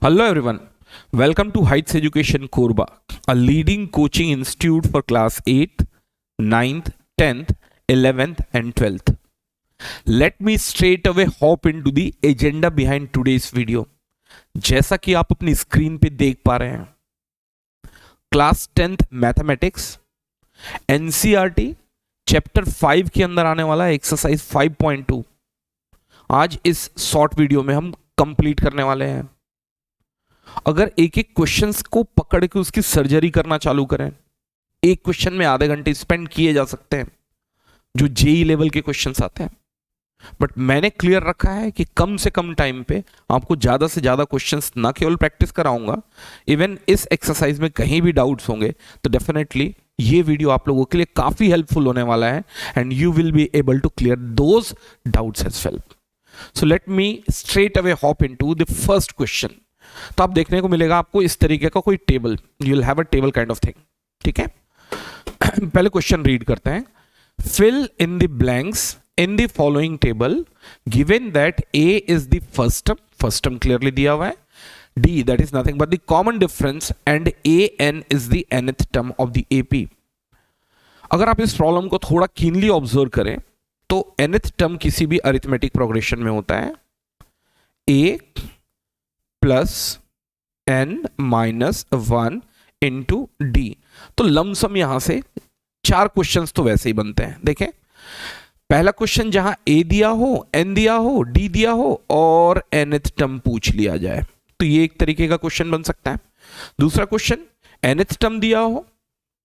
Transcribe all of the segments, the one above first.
Hello everyone. Welcome to Heights Education Korba, a leading coaching institute for class 8th, 9th, 10th, 11th and 12th. Let me straight away hop into the agenda behind today's video. जैसा कि आप अपनी screen पे देख पा रहे हैं, class 10th mathematics NCERT chapter 5 के अंदर आने वाला एक्सरसाइज 5.2 आज इस शॉर्ट वीडियो में हम कंप्लीट करने वाले हैं। अगर एक एक क्वेश्चंस को पकड़ के उसकी सर्जरी करना चालू करें, एक क्वेश्चन में आधे घंटे स्पेंड किए जा सकते हैं जो जेई लेवल के क्वेश्चंस आते हैं। बट मैंने क्लियर रखा है कि कम से कम टाइम पे आपको ज्यादा से ज्यादा क्वेश्चंस ना केवल प्रैक्टिस कराऊंगा, इवन इस एक्सरसाइज में कहीं भी डाउट्स होंगे तो डेफिनेटली ये वीडियो आप लोगों के लिए काफी हेल्पफुल होने वाला है and you will be able to clear those doubts as well. So let me straight away hop into the first question. तो आप देखने को मिलेगा आपको इस तरीके का कोई table, you will have a table kind of thing. ठीक है, पहले क्वेश्चन रीड करते हैं। Fill in the blanks in the following table given that A is the first term clearly दिया हुआ है, D that is nothing but the common difference and A N is the nth term of the AP. अगर आप इस problem को थोड़ा keenly observe करें तो nth टर्म किसी भी अरिथमेटिक प्रोग्रेशन में होता है a plus n minus 1 into D. तो लमसम यहां से 4 क्वेश्चंस तो वैसे ही बनते हैं। देखें, पहला क्वेश्चन जहां a दिया हो, n दिया हो, d दिया हो और nth टर्म पूछ लिया जाए तो ये एक तरीके का क्वेश्चन बन सकता है। दूसरा क्वेश्चन nth टर्म दिया हो,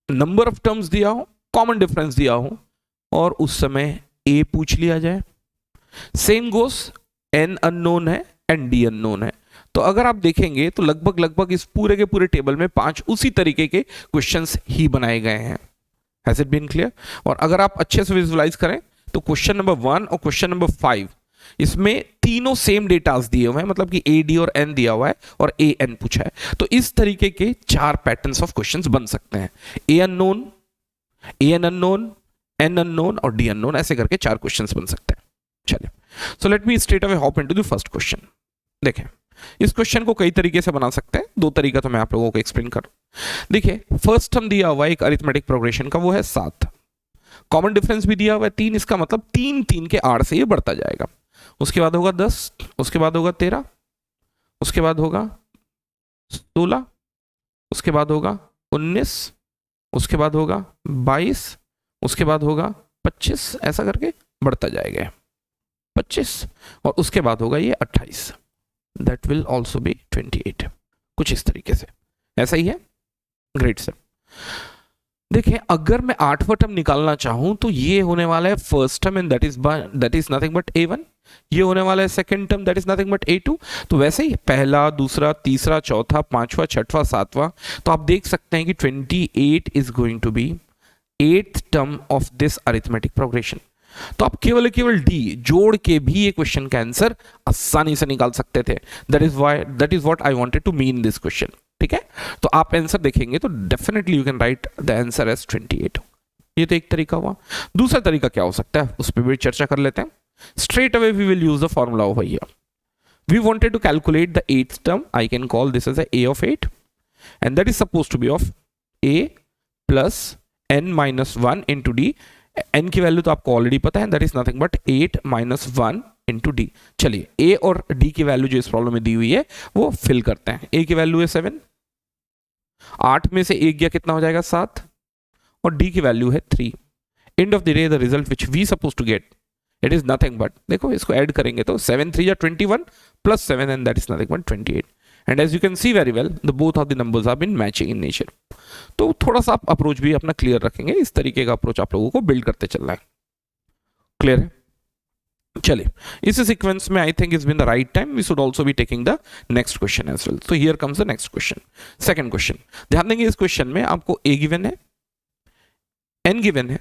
नंबर ऑफ टर्म्स दिया हो, कॉमन डिफरेंस दिया हो और उस समय a पूछ लिया जाए। सेम गोस n अननोन है एंड d अननोन है। तो अगर आप देखेंगे तो लगभग इस पूरे के पूरे टेबल में 5 उसी तरीके के क्वेश्चंस ही बनाए गए हैं। Has it been clear? और अगर आप अच्छे से विजुअलाइज करें तो क्वेश्चन नंबर 1 और क्वेश्चन नंबर 5 इसमें तीनों सेम डेटास दिए हुए हैं, मतलब कि ए डी और एन दिया हुआ है और ए एन पूछा है। तो इस तरीके के 4 पैटर्न्स ऑफ क्वेश्चंस बन सकते हैं। A unknown, a n unknown, n unknown और डी अननोन, ऐसे करके 4 क्वेश्चंस बन सकते हैं। चलिए, so let me straight away hop into the first question. देखें, इस क्वेश्चन को कई तरीके से बना सकते हैं, 2 तरीका तो मैं आप लोगों को एक्सप्लेन कर। देखिए, फर्स्ट टर्म दिया हुआ है एक अरिथमेटिक प्रोग्रेशन का, वो है 7। कॉमन डिफरेंस भी दिया हुआ है 3, इसका मतलब 3 के आड़ से ये बढ़ता जाएगा। उसके बाद होगा 10, उसके बाद होगा 13, उसके बाद होगा 16, उसके बाद होगा 19, उसके बाद होगा 22, उसके बाद होगा 25, ऐसा करके बढ़ता जाएगा 25 और उसके बाद होगा ये 28, दैट विल ऑल्सो बी 28। कुछ इस तरीके से, ऐसा ही है। Great sir. देखिए, अगर मैं 8वां टर्म निकालना चाहूं तो ये होने वाला है first term and that is nothing but a1। ये होने वाला है second term, that is nothing but a2। तो वैसे ही पहला, दूसरा, तीसरा, चौथा, 5वां, 6वां, 7वां, तो आप देख सकते हैं कि 28 is going to be 8th term of this arithmetic progression. तो आप केवल डी जोड़ के भी ये क्वेश्चन का आंसर आसानी से निकाल सकते थे। That is what I wanted to mean this question. ठीक है, तो आप आंसर देखेंगे तो definitely you can write the answer as 28। ये तो एक तरीका हुआ। दूसरा तरीका क्या हो सकता है, उस पर भी चर्चा कर लेते हैं। Straight away we will use the formula over here. We wanted to calculate the 8th term, I can call this as a of 8 and that is supposed to be of a plus n minus 1 into d। n की value तो आपको already पता है, that is nothing but 8 minus 1 into D. चलिए, a और d की value जो इस प्रॉब्लम में दी हुई है वो फिल करते हैं। a की वैल्यू है 7, 8 में से 1 गया कितना हो जाएगा 7 और d की वैल्यू है 3। End of the day the result which we suppose to get it is nothing but, देखो इसको ऐड करेंगे तो 7 3 या 21 plus 7 and that is nothing but 28। And as you can see very well the both of the numbers are been matching in nature. तो थोड़ा सा आप approach भी अपना क्लियर रखेंगे, इस तरीके का अप्रोच आप लोगों को बिल्ड करते चलना है। क्लियर है? चलिए, इस सीक्वेंस में I think is been the right time we should also be taking the next question as well. So here comes the next question, second question. ध्यान देंगे, इस क्वेश्चन में आपको a गिवन है, n गिवन है,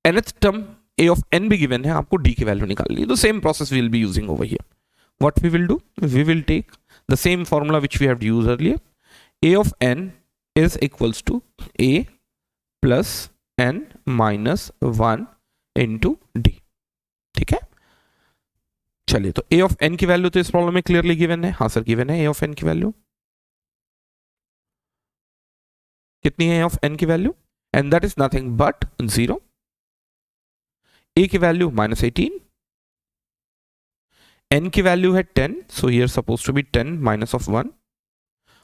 nth term a of n भी given है, आपको d की वैल्यू निकालनी है। तो same process we will be using over here. What we will do, we will take the same formula which we have used earlier. a of n is equals to a plus n minus 1 into d। ठीक है, चलिए, तो ए of N की value तो इस problem में clearly given है। हाँ सर, गिवन है ए ऑफ एन की वैल्यू कितनी है, ए ऑफ एन की value, and that is nothing but 0। A की वैल्यू -18, एन की वैल्यू है 10, so here suppose to be 10 minus of 1,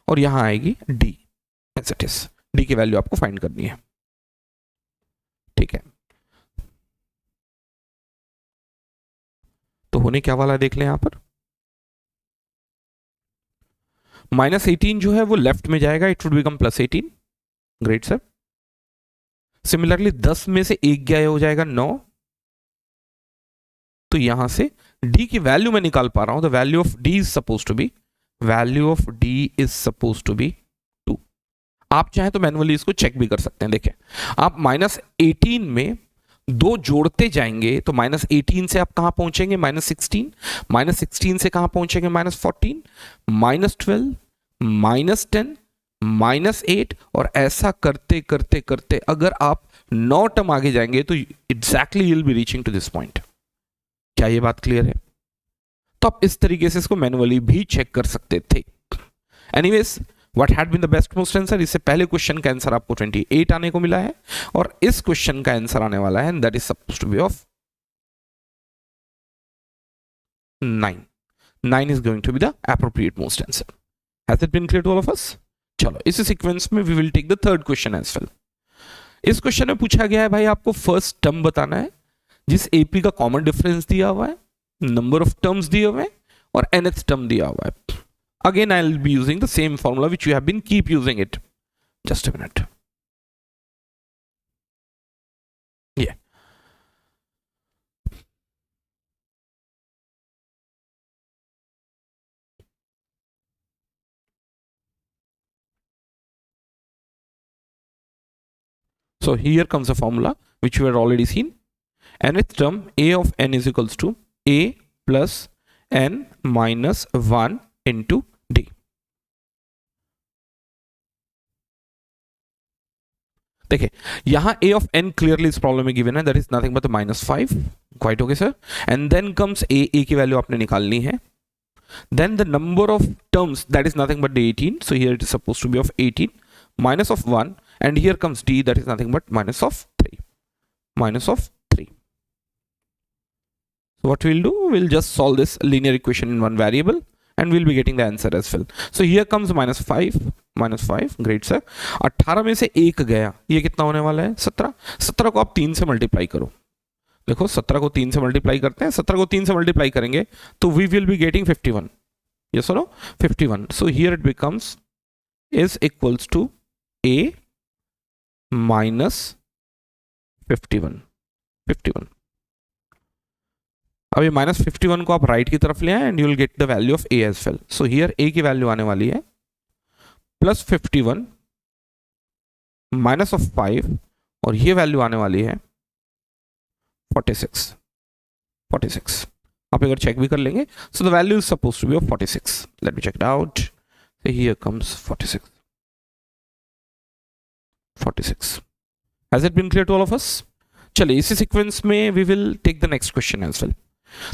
और यहां आएगी D as it is. D की वैल्यू आपको फाइंड करनी है, ठीक है। तो होने क्या वाला है देख लें यहां पर, -18 जो है वो लेफ्ट में जाएगा, it would become +18। Great sir. Similarly 10 में से 1 गया हो जाएगा 9, तो यहां से d की वैल्यू मैं निकाल पा रहा हूं। The value of d is suppose to be, value of d is suppose to be 2। आप चाहे तो मैन्युअली इसको चेक भी कर सकते हैं। देखें, आप -18 में 2 जोड़ते जाएंगे तो -18 से आप कहां पहुंचेंगे, -16, -16 से कहां पहुंचेंगे, -14, -12, -10, -8, और ऐसा करते करते करते अगर आप 9 टर्म आगे जाएंगे तो exactly you will be reaching to this point. क्या ये बात क्लियर है? तो आप इस तरीके से इसको मैन्युअली भी चेक कर सकते थे। Anyways, what had been the best most answer, इससे पहले क्वेश्चन का आंसर आपको 28 आने को मिला है, और इस क्वेश्चन का आंसर आने वाला है, that is suppose to be of 9। 9 is going to be the appropriate most answer. Has it been clear to all of us? चलो, इसी सीक्वेंस में we will take the third question as well. इस question में पूछा गया है भाई आपको फर्स्ट टर्म बताना है जिस एपी का कॉमन डिफरेंस दिया हुआ है, नंबर ऑफ टर्म्स दिए हुए हैं, और nth टर्म दिया हुआ है। Again I will be using the same formula which you have been keep using it. Just a minute, ये so here comes the formula which you had already seen. Nth term a of n is equals to a plus n minus 1 into d. देखिए, यहां a of n clearly इस problem में given है, that is nothing but -5। Quite okay sir. And then comes a की value आपने निकालनी है, then the number of terms, that is nothing but the 18, so here it is supposed to be of 18 minus of 1, and here comes d, that is nothing but minus of 3, minus of 3. So what we'll do, we'll just solve this linear equation in one variable and we'll be getting the answer as well. So here comes minus 5, great sir। 18 में से 1 गया, ये कितना होने वाला है, 17। 17 को आप 3 से मल्टीप्लाई करो, देखो 17 को 3 से मल्टीप्लाई करते हैं, 17 को 3 से मल्टीप्लाई करेंगे तो we will be getting 51, yes और no, 51। So here it becomes is equals to a minus 51। अब ये -51 को आप राइट की तरफ ले आए and you will get the value of a as well. So here a की वैल्यू आने वाली है +51 माइनस ऑफ 5, और ये वैल्यू आने वाली है 46। आप अगर चेक भी कर लेंगे, so the value is suppose to be of 46। Let me check it out. So here comes 46. Has it been clear to all of us? चलिए, इसी सीक्वेंस में we will take the next question as well.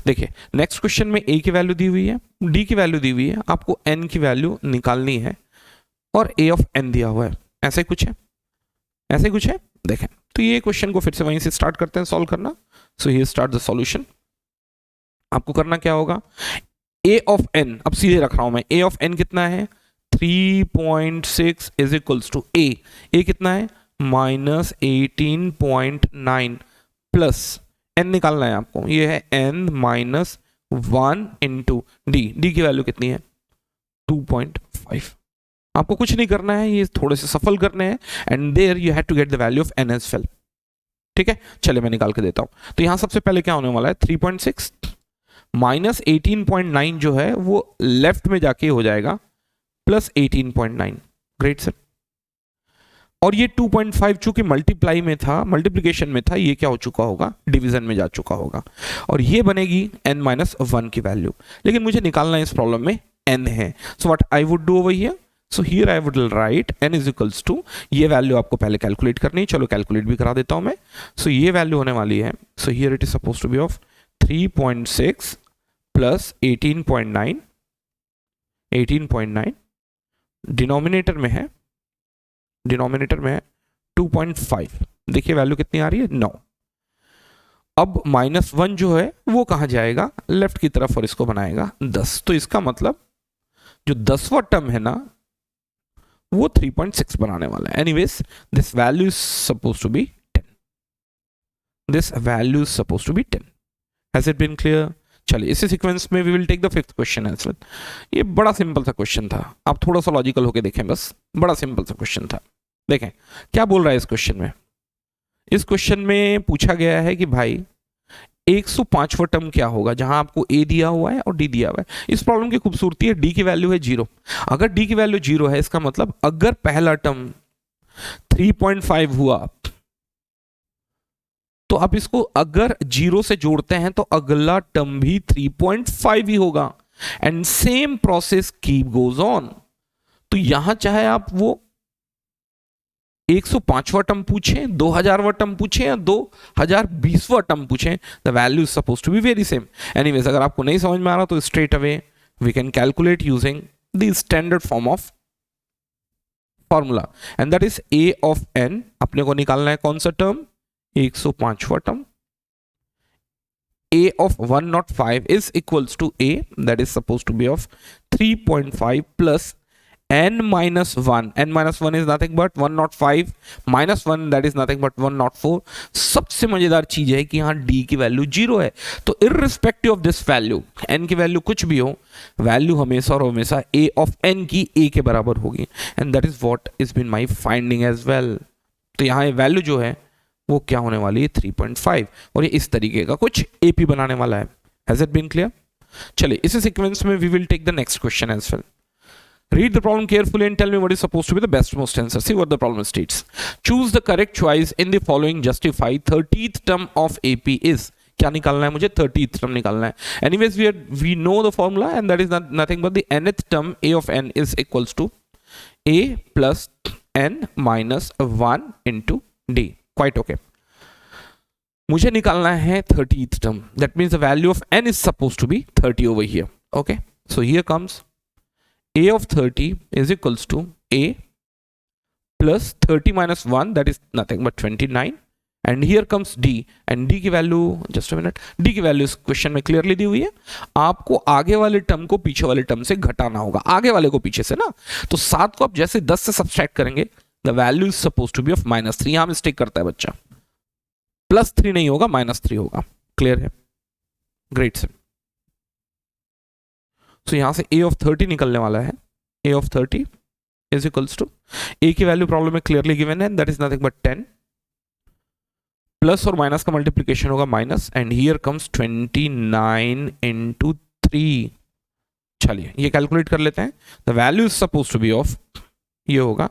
देखिए, next question में a की value दी हुई है, d की value दी हुई है, आपको n की वैल्यू निकालनी है, और a ऑफ n दिया हुआ है। ऐसे कुछ है, देखें। तो ये क्वेश्चन को फिर से वहीं से स्टार्ट करते हैं सॉल्व करना। So here start the solution. आपको करना क्या होगा, a ऑफ n, अब सीधे रख रहा हूं मैं, a ऑफ n कितना है, 3.6 इज इक्वल्स टू a कितना है, -18.9 प्लस n निकालना है आपको, ये है n माइनस 1 इंटू d की वैल्यू कितनी है, 2.5। आपको कुछ नहीं करना है, ये थोड़े से सफल करने हैं, and there you have to get the value of n as well. ठीक है, चलिए मैं निकाल के देता हूं। तो यहां सबसे पहले क्या होने वाला है, 3.6 माइनस 18.9 जो है वो लेफ्ट में जाके हो जाएगा प्लस 18.9। Great sir. और ये 2.5 चूंकि मल्टीप्लाई में था, मल्टीप्लिकेशन में था, ये क्या हो चुका होगा, डिवीजन में जा चुका होगा, और ये बनेगी n-1 की वैल्यू। लेकिन मुझे निकालना इस प्रॉब्लम में n है, so what I would do over here, so here I would write n is equals to, ये वैल्यू आपको पहले कैलकुलेट करनी है, चलो कैलकुलेट भी करा देता हूं मैं। सो ये वैल्यू होने वाली है, so here it is suppose to be of 3.6 plus 18.9 denominator में है 2.5। देखिए वैल्यू कितनी आ रही है 9। अब -1 जो है वो कहां जाएगा, लेफ्ट की तरफ, और इसको बनाएगा 10। तो इसका मतलब जो 10वां टर्म है ना वो 3.6 बनाने वाला है। Anyways this value is suppose to be 10। This value is suppose to be 10। Has it been clear? चलिए इसी सीक्वेंस में we will take the fifth question as well. ये बड़ा सिंपल सा क्वेश्चन था, आप थोड़ा सा लॉजिकल होके देखें, बस बड़ा सिंपल सा क्वेश्चन था। देखें क्या बोल रहा है इस क्वेश्चन में। इस क्वेश्चन में पूछा गया है कि भाई 105वां टर्म क्या होगा, जहां आपको ए दिया हुआ है और डी दिया हुआ है। इस प्रॉब्लम की खूबसूरती है डी की वैल्यू है 0। अगर डी की वैल्यू 0 है इसका मतलब अगर पहला टर्म 3.5 हुआ तो आप इसको अगर 0 से जोड़ते हैं तो अगला टर्म भी 3.5 ही होगा, and same process keep goes on. तो यहां चाहे आप वो 105वां टर्म पूछें, 2000वां टर्म पूछें या 2020वां टर्म पूछें, the value is suppose to be very same. Anyways अगर आपको नहीं समझ में आ रहा तो straight away we can calculate using the standard form of formula, and that is a of n. अपने को निकालना है कौन सा टर्म, 105वां term. a of 105 is equals to a, that is supposed to be of 3.5 plus n minus 1. n minus 1 is nothing but 105 minus 1, that is nothing but 104. सबसे मजेदार चीज है कि यहाँ d की वैल्यू 0 है, तो irrespective of this value, n की वैल्यू कुछ भी हो, वैल्यू हमेशा और हमेशा a of n की a के बराबर होगी, and that is what is been my finding as well. तो यहाँ ये वैल्यू जो है वो क्या होने वाली है 3.5, और ये इस तरीके का कुछ AP बनाने वाला है। Has it been clear? चलिए इसी सीक्वेंस में we will take the next question as well. Read the problem carefully and tell me what is supposed to be the best most answer. See what the problem states. Choose the correct choice in the following. Justify 30th term of AP is. क्या निकालना है मुझे, 30th term निकालना है। Anyways we know the formula and that is nothing but the nth term a of n is equals to a plus n minus 1 into d. Quite okay. मुझे निकालना है 30th term. That means the value of n is supposed to be 30 over here. Okay. So here comes a of 30 is equals to a plus 30 minus 1, that is nothing but 29. And here comes d, and d की value, just a minute, d की value इस question में clearly दी हुई है। आपको आगे वाले term को पीछे वाले टर्म से घटाना होगा, आगे वाले को पीछे से ना। तो 7 को आप जैसे 10 से सब्सट्रैक्ट करेंगे, the value is suppose to be of -3। यहां मिस्टेक करता है बच्चा, +3 नहीं होगा, -3 होगा। क्लियर है? Great sir. तो यहां से a of 30 निकलने वाला है। a of 30 is equals to, a की वैल्यू प्रॉब्लम में क्लियरली गिवन है, that is nothing but 10, plus और माइनस का मल्टीप्लीकेशन होगा minus, and here comes 29 into 3। चलिए ये कैलकुलेट कर लेते हैं। The value is suppose to be of, ये होगा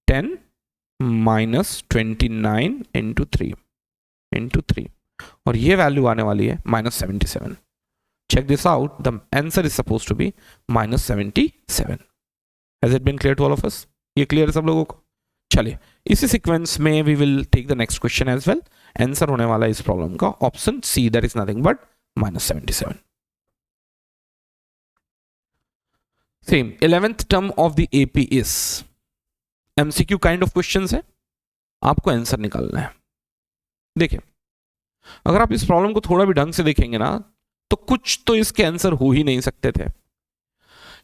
10 minus 29 into 3, और ये वैल्यू आने वाली है -77। Check this out, the answer is supposed to be -77. Has it been clear to all of us? ये क्लियर है सब लोगों को? चलिए इसी सीक्वेंस में we will take the next question as well. Answer होने वाला है इस प्रॉब्लम का option C, that is nothing but -77. Same 11th term of the AP is MCQ kind of questions है, आपको आंसर निकालना है। देखिए अगर आप इस प्रॉब्लम को थोड़ा भी ढंग से देखेंगे ना, तो कुछ तो इसके आंसर हो ही नहीं सकते थे।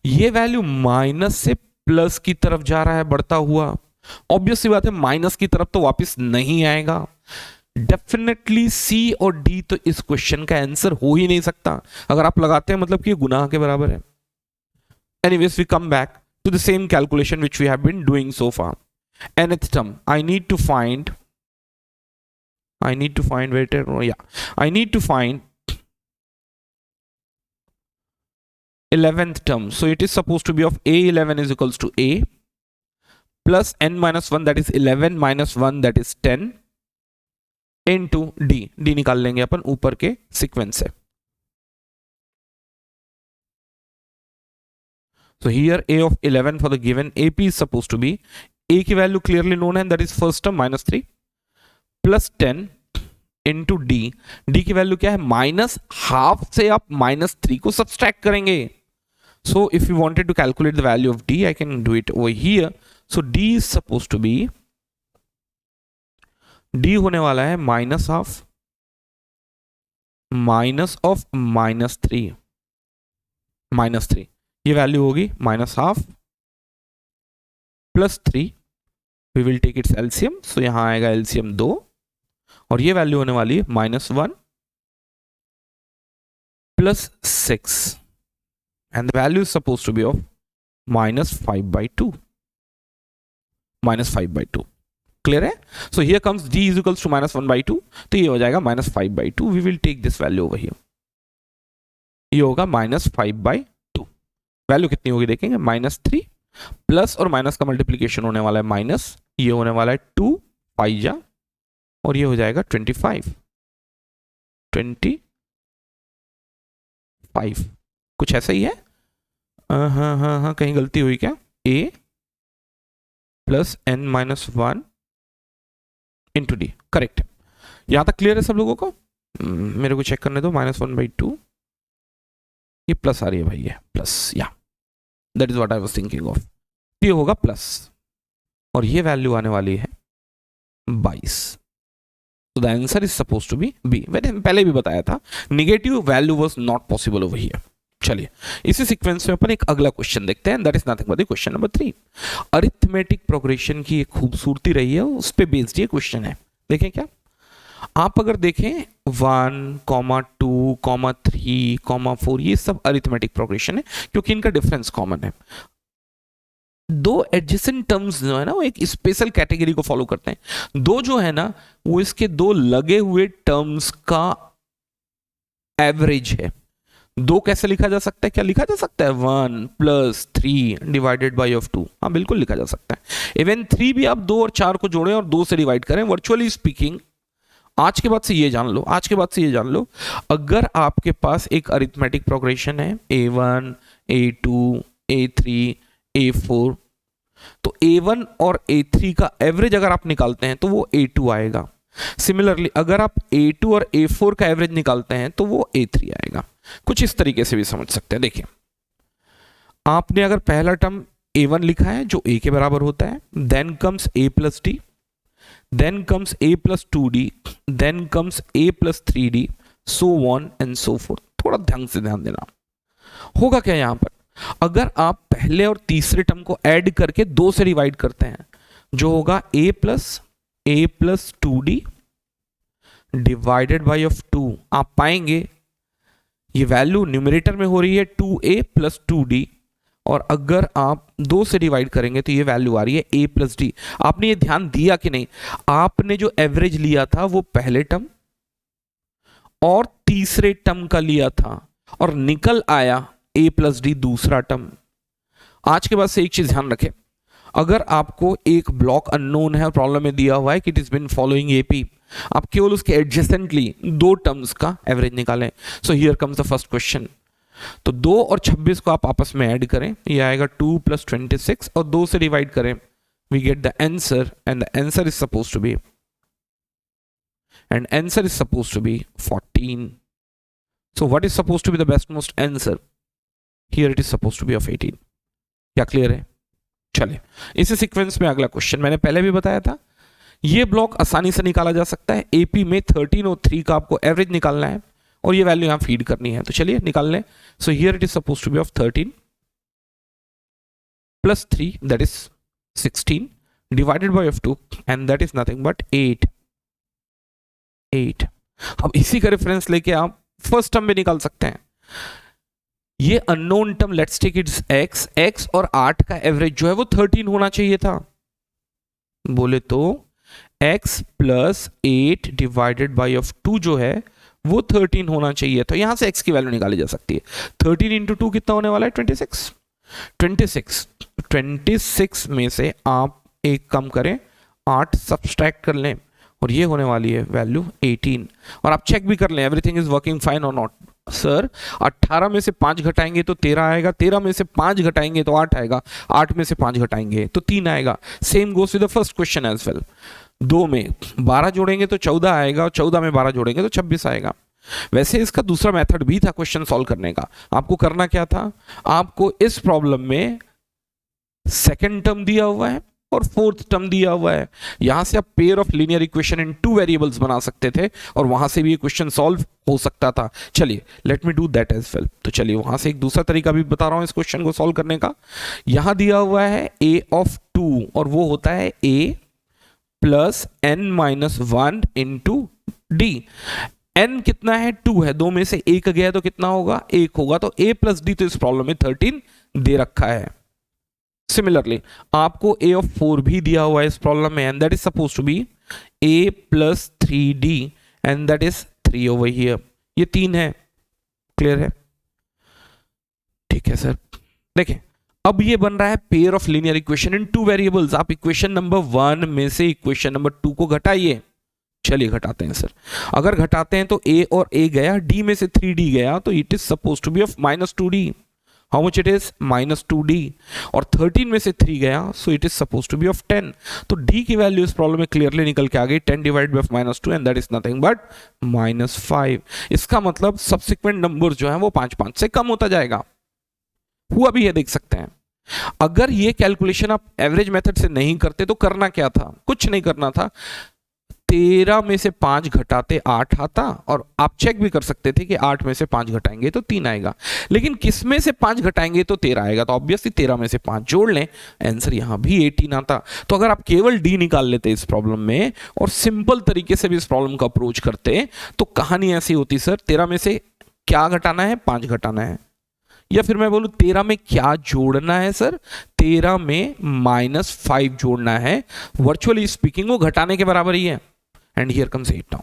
ये वैल्यू माइनस से प्लस की तरफ जा रहा है बढ़ता हुआ, ऑब्वियस सी बात है माइनस की तरफ तो वापस नहीं आएगा। डेफिनेटली सी और डी तो इस क्वेश्चन का आंसर हो ही नहीं सकता। अगर आप लगाते हैं मतलब कि गुनाह के बराबर है। Anyways we come back to the same calculation which we have been doing so far. Nth term, I need to find wait, I need to find 11th term. So it is supposed to be of a11 is equals to a plus n minus 1, that is 11 minus 1, that is 10 into d. d निकाल लेंगे अपन ऊपर के sequence से। So here a of 11 for the given AP is supposed to be, a की value clearly known है, that is first term -3 plus 10 into D, D की value क्या है माइनस हाफ से आप -3 को सब्सट्रैक्ट करेंगे. So if you wanted to calculate the value of d I can do it over here. So d is suppose to be, d होने वाला है माइनस हाफ माइनस ऑफ -3, -3 ये वैल्यू होगी minus half plus 3. We will take its LCM, सो यहां आएगा LCM 2 और ये वैल्यू होने वाली है -1 plus 6 and the value is suppose to be of -5/2. -5/2 clear है. So here comes d is equals to -1/2, तो ये हो जाएगा -5/2. We will take this value over here, ये होगा -5/2. वैल्यू कितनी होगी देखेंगे, -3 प्लस और माइनस का मल्टीप्लीकेशन होने वाला है माइनस, ये होने वाला है 2 5 और ये हो जाएगा 25. कुछ ऐसा ही है. हाँ कहीं गलती हुई क्या, a plus n-1 into D, correct. यहां तक क्लियर है सब लोगों को. मेरे को चेक करने दो. -1/2 ये प्लस आ रही है भाई, ये प्लस, या that is what I was thinking of. ये होगा प्लस और ये वैल्यू आने वाली है 22. तो the answer is suppose to be B. मैंने पहले भी बताया था negative value was not possible over here. चलिए इसी सीक्वेंस में अपन एक अगला क्वेश्चन देखते हैं. That is nothing but question number 3. Arithmetic progression की एक खूबसूरती रही है, उस पे बेस्ड ये क्वेश्चन है. देखें क्या, आप अगर देखें 1, 2, 3, 4 ये सब अरिथमेटिक प्रोग्रेशन है क्योंकि इनका डिफरेंस कॉमन है. दो एडजेसेंट टर्म्स जो है ना वो एक स्पेशल कैटेगरी को फॉलो करते हैं. दो जो है ना वो इसके दो लगे हुए टर्म्स का एवरेज है. दो कैसे लिखा जा सकता है, क्या लिखा जा सकता है, 1 + 3 डिवाइडेड बाई ऑफ 2. हाँ बिल्कुल लिखा जा सकता है. इवन 3 भी आप 2 और 4 को जोड़ें और 2 से डिवाइड करें. वर्चुअली स्पीकिंग आज के बाद से ये जान लो, अगर आपके पास एक अरिथमेटिक प्रोग्रेशन है A1, A2, A3, A4, तो A1 और A3 का एवरेज अगर आप निकालते हैं तो वो A2 आएगा. सिमिलरली अगर आप A2 और A4 का एवरेज निकालते हैं तो वो A3 आएगा. कुछ इस तरीके से भी समझ सकते हैं. देखिए आपने अगर पहला टर्म A1 लिखा है जो A के बराबर होता है, then comes A + D, then comes a plus 2d, then comes a plus 3d, so on and so forth. थोड़ा ध्यान से ध्यान देना. होगा क्या यहां पर, अगर आप पहले और तीसरे टर्म को ऐड करके 2 से डिवाइड करते हैं जो होगा a plus 2d divided by of 2, आप पाएंगे ये वैल्यू न्यूमरेटर में हो रही है 2a plus 2d और अगर आप 2 से डिवाइड करेंगे तो ये वैल्यू आ रही है a + d. आपने ये ध्यान दिया कि नहीं, आपने जो एवरेज लिया था वो पहले टर्म और तीसरे टर्म का लिया था और निकल आया a + d दूसरा टर्म. आज के बाद से एक चीज ध्यान रखें, अगर आपको एक ब्लॉक अननोन है और प्रॉब्लम में दिया हुआ है कि it is been following AP, आप केवल उसके एडजेसेंटली 2 टर्म्स का एवरेज निकालें. सो here comes the first question. तो 2 और 26 को आप आपस में ऐड करें, ये आएगा 2 + 26 और 2 से डिवाइड करें, we get the answer and the answer is suppose to be 14. So what is suppose to be the best most answer, here it is suppose to be of 18. क्या क्लियर है. चलिए इसी सीक्वेंस में अगला question मैंने पहले भी बताया था, ये ब्लॉक आसानी से निकाला जा सकता है. AP में 13 और 3 का आपको एवरेज निकालना है और ये वैल्यू यहां फीड करनी है, तो चलिए निकाल लें. So here it is suppose to be of 13 + 3 that is 16 divided by of 2 and that is nothing but 8. अब इसी का रेफरेंस लेके आप फर्स्ट टर्म में निकाल सकते हैं. ये unknown term let's take its x और 8 का एवरेज जो है वो 13 होना चाहिए था. बोले तो x + 8 डिवाइडेड बाय ऑफ 2 जो है वो 13 होना चाहिए. तो यहां से x की वैल्यू निकाली जा सकती है. 13 × 2 कितना होने वाला है, 26. 26 में से आप एक कम करें, 8 सब्सट्रैक्ट कर लें और ये होने वाली है वैल्यू 18. और आप चेक भी कर लें एवरीथिंग इज वर्किंग फाइन और नॉट. सर 18 में से 5 घटाएंगे तो 13 आएगा, 13 में से 5 घटाएंगे तो 8 आएगा, 8 में से 5 घटाएंगे तो 3 आएगा. Same goes with the first question as well. 2 में 12 जोड़ेंगे तो 14 आएगा और 14 में 12 जोड़ेंगे तो 26 आएगा। वैसे इसका दूसरा मेथड भी था क्वेश्चन सॉल्व करने का। आपको करना क्या था, आपको इस प्रॉब्लम में सेकंड टर्म दिया हुआ है और फोर्थ टर्म दिया हुआ है, यहां से आप pair of linear equation in 2 variables बना सकते थे और वहां से भी ये क्वेश्चन सॉल्व हो सकता था। चलिए let me do that as well. तो चलिए वहां से एक दूसरा तरीका भी बता रहा हूं इस क्वेश्चन को सॉल्व करने का। यहां दिया हुआ है a ऑफ 2 और वो होता है a plus n minus 1 into D. n कितना है, 2 है, 2 में से 1 गया तो कितना होगा, 1 होगा। तो a प्लस डी तो इस प्रॉब्लम में 13 दे रखा है। सिमिलरली आपको a ऑफ 4 भी दिया हुआ है इस प्रॉब्लम में and that is suppose to be a plus 3d and that is 3 over here. ये 3 है, क्लियर है? ठीक है सर। देखें अब ये बन रहा है pair of linear equation in 2 variables. आप इक्वेशन नंबर 1 में से इक्वेशन नंबर 2 को घटाइए। चलिए घटाते हैं सर। अगर घटाते हैं तो a और a गया, d में से 3d गया, तो it is suppose to be of minus 2d। How much it is, minus 2d। और 13 में से 3 गया, so it is suppose to be of 10। तो d की वैल्यू इस प्रॉब्लम में क्लियरली निकल के आ गई, 10 divide by minus 2 and that is nothing but minus 5। इसका मतलब सब्सिक्वेंट नंबर जो है वो 5 से कम होता जाएगा। हुआ भी है, देख सकते हैं। अगर ये कैलकुलेशन आप एवरेज मेथड से नहीं करते तो करना क्या था, कुछ नहीं करना था। 13 में से 5 घटाते 8 आता और आप चेक भी कर सकते थे कि 8 में से 5 घटाएंगे तो 3 आएगा। लेकिन किस में से 5 घटाएंगे तो 13 आएगा, तो ऑब्वियसली 13 में से 5 जोड़ लें, आंसर यहां भी 18 आता। तो अगर आप केवल डी निकाल लेते इस प्रॉब्लम में और सिंपल तरीके से भी इस प्रॉब्लम का अप्रोच करते तो कहानी ऐसी होती, सर 13 में से क्या घटाना है, 5 घटाना है। या फिर मैं बोलूं 13 में क्या जोड़ना है सर, 13 में माइनस 5 जोड़ना है। वर्चुअली स्पीकिंग वो घटाने के बराबर ही है। And here comes 8 now.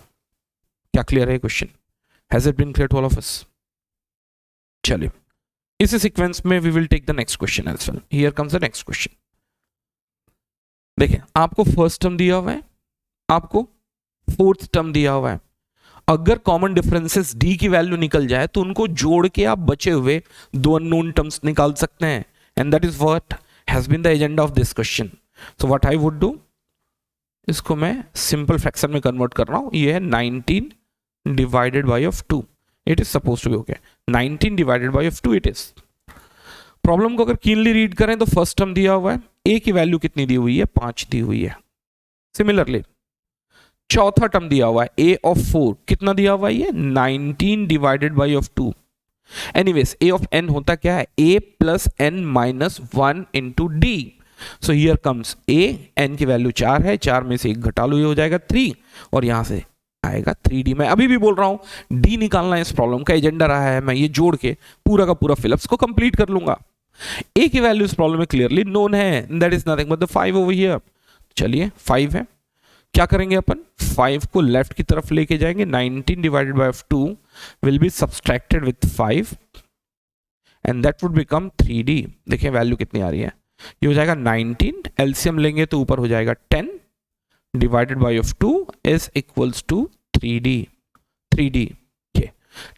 क्या क्लियर है question? Has it been clear to all of us? चलिए इसी सीक्वेंस में we will take the next question as well. Here comes the next question. देखिए आपको फर्स्ट टर्म दिया हुआ है, आपको फोर्थ टर्म दिया हुआ है। अगर कॉमन डिफरेंसेस डी की वैल्यू निकल जाए तो उनको जोड़ के आप बचे हुए 2 अननोन टर्म्स निकाल सकते हैं and that is what has been the agenda of this question. So what I would do, इसको मैं सिंपल फ्रैक्शन में कन्वर्ट कर रहा हूं। ये है 19 divided by of 2। It is suppose to be okay 19 divided by of 2 it is. Problem को अगर कीनली रीड करें तो फर्स्ट टर्म दिया हुआ है, a की वैल्यू कितनी दी हुई है, 5 दी हुई है। सिमिलरली चौथा टर्म दिया हुआ है a ऑफ 4, कितना दिया हुआ है, ये 19 divided by of 2। Anyways a of n होता क्या है, a plus n minus 1 into D. So here comes a, n की वैल्यू 4 है, 4 में से 1 घटा लो, ये हो जाएगा 3 और यहां से आएगा 3d। मैं अभी भी बोल रहा हूं d निकालना इस प्रॉब्लम का एजेंडा रहा है, मैं ये जोड़ के पूरा का पूरा फिलअप्स को कंप्लीट कर लूंगा। a की वैल्यू इस प्रॉब्लम में क्लियरली नोन है, that is nothing but the 5 over here. चलिए 5 है, क्या करेंगे अपन, 5 को लेफ्ट की तरफ लेके जाएंगे। 19 divided bye 2 will be subtracted with 5 and that would become 3d। देखिए वैल्यू कितनी आ रही है, ये हो जाएगा 19, एलसीएम लेंगे तो ऊपर हो जाएगा 10 divided by of 2 is equals to 3d। 3d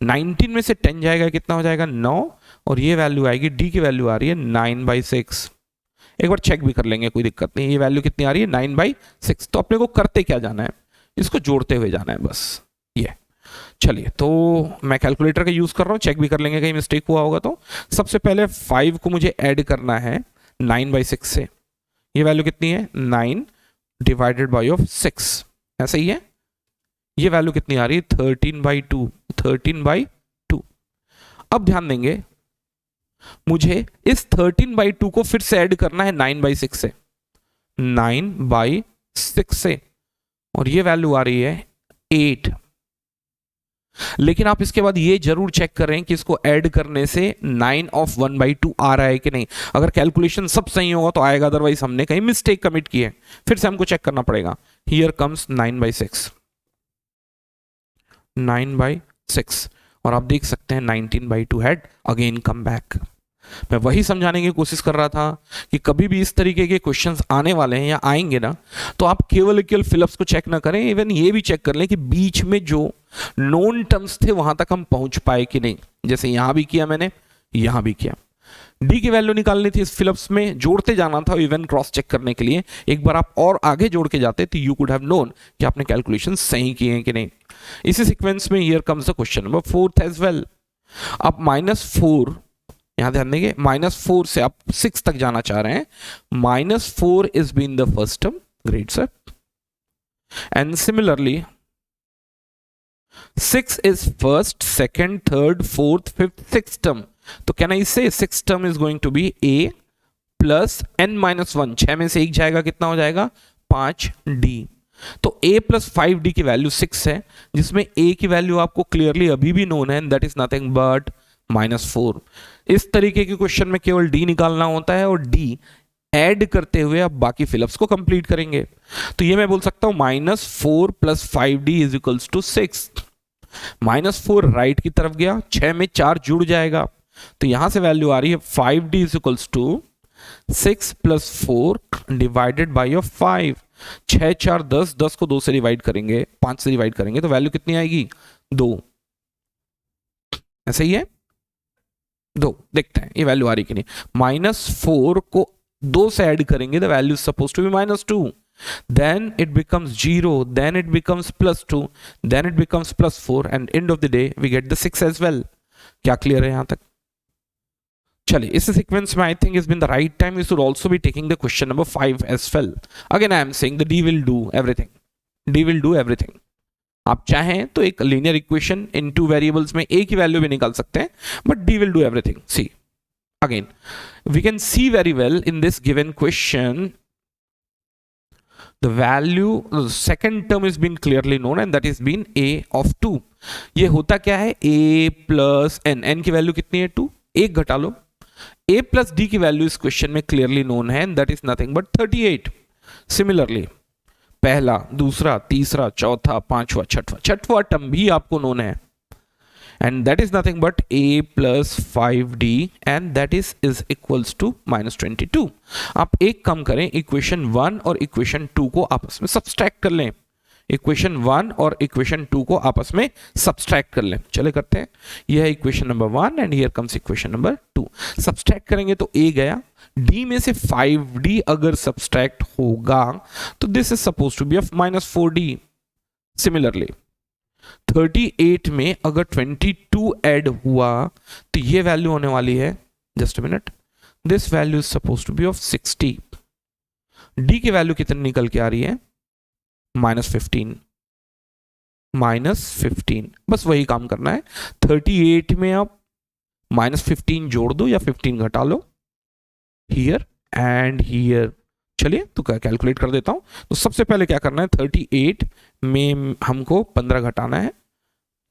19 में से 10 जाएगा, कितना हो जाएगा 9 और ये वैल्यू आएगी, d की वैल्यू आ रही है 9/6। एक बार चेक भी कर लेंगे, कोई दिक्कत नहीं। ये वैल्यू कितनी आ रही है, 9/6। तो अपने को करते क्या जाना है, इसको जोड़ते हुए जाना है बस ये। चलिए तो मैं कैलकुलेटर का यूज कर रहा हूं, चेक भी कर लेंगे कहीं मिस्टेक हुआ होगा तो। सबसे पहले 5 को मुझे ऐड करना है 9/6 से। ये वैल्यू कितनी है, 9 डिवाइडेड बाय ऑफ 6, ऐसा ही है। ये वैल्यू कितनी आ रही है, 13/2। 13/2। अब ध्यान देंगे मुझे इस 13/2 को फिर से ऐड करना है 9/6 से, 9/6 से, और ये वैल्यू आ रही है 8। लेकिन आप इसके बाद ये जरूर चेक करें कि इसको ऐड करने से 9 ऑफ 1/2 आ रहा है कि नहीं। अगर कैलकुलेशन सब सही होगा तो आएगा, अदरवाइज हमने कहीं मिस्टेक कमिट की है, फिर से हमको चेक करना पड़ेगा। हियर कम्स 9/6, 9/6 और आप देख सकते हैं 19/2 हैड अगेन कम बैक। मैं वही समझाने की कोशिश कर रहा था कि कभी भी इस तरीके के क्वेश्चंस आने वाले हैं या आएंगे ना, तो आप केवल फिलअप्स को चेक ना करें, इवन ये भी चेक कर लें कि बीच में जो नोन टर्म्स थे वहां तक हम पहुंच पाए कि नहीं। जैसे यहां भी किया मैंने, यहां भी किया। डी की वैल्यू निकालनी थी, इस फिलिप्स में जोड़ते जाना था इवन क्रॉस चेक करने के लिए। एक बार आप और आगे जोड़ के जाते तो यू कुड हैव नोन कि आपने कैलकुलेशन सही किए हैं कि नहीं। इसी सीक्वेंस में here comes the question number 4 as well. आप -4, यहां ध्यान देंगे, -4 से आप 6 तक जाना चाह रहे हैं। -4 is been the first term, great sir, and similarly 6 is first, second, third, fourth, fifth, sixth term. तो can I say sixth term is going to be a plus n minus 1, 6 में से एक जाएगा, कितना हो जाएगा 5d। तो a plus 5d की वैल्यू 6 है, जिसमें a की वैल्यू आपको क्लियरली अभी भी नोन है, दैट इज नथिंग बट -4। इस तरीके के क्वेश्चन में केवल d निकालना होता है और d ऐड करते हुए आप बाकी फिलअप्स को कंप्लीट करेंगे। तो ये मैं बोल सकता हूं -4 + 5d is equals to 6। -4 right की तरफ गया, 6 में 4 जुड़ जाएगा, तो यहां से वैल्यू आ रही है 5d is equals to 6 + 4 divided by 5। 6 4 10, 10 को 2 से डिवाइड करेंगे, 5 से डिवाइड करेंगे तो वैल्यू कितनी आएगी 2। ऐसा ही है 2, देखते हैं ये वैल्यू आ रही कि नहीं। -4 को 2 से ऐड करेंगे, the value suppose to be -2, then it becomes 0, then it becomes +2, then it becomes +4, and end of the day we get the 6 as well। क्या क्लियर है यहां तक? चलिए, इस सीक्वेंस में I think is been the right time we should also be taking the question number 5 as well. Again I am saying the d will do everything, d will do everything. आप चाहें तो एक linear equation in 2 variables में a की value भी निकाल सकते हैं, but d will do everything. See again, we can see very well in this given question the value, the second term is been clearly known and that is been a of 2। ये होता क्या है, a plus n, n की value कितनी है 2, एक घटा लो, a plus d की वैल्यू इस क्वेश्चन में क्लियरली नोन है and that is nothing but 38। Similarly पहला, दूसरा, तीसरा, चौथा, पांचवा, छठवा टर्म भी आपको नोन है and that is nothing but a plus 5d and that is equals to -22। आप एक काम करें, इक्वेशन 1 और इक्वेशन 2 को आपस में सब्सट्रैक्ट कर लें। इक्वेशन 1 और इक्वेशन 2 को आपस में सब्सट्रैक्ट कर लें। चले करते हैं, यह है equation number 1 and here comes equation number 2। Subtract करेंगे तो a गया, d में से 5d अगर सब्सट्रैक्ट होगा तो this is suppose to be of -4d। Similarly 38 में अगर 22 ऐड हुआ तो ये वैल्यू होने वाली है, just a minute, this value is suppose to be of 60। D की वैल्यू कितनी निकल के आ रही है -15। बस वही काम करना है, 38 में आप -15 जोड़ दो या 15 घटा लो, हियर एंड हियर। चलिए तो कैलकुलेट कर देता हूं। तो सबसे पहले क्या करना है, 38 में हमको 15 घटाना है,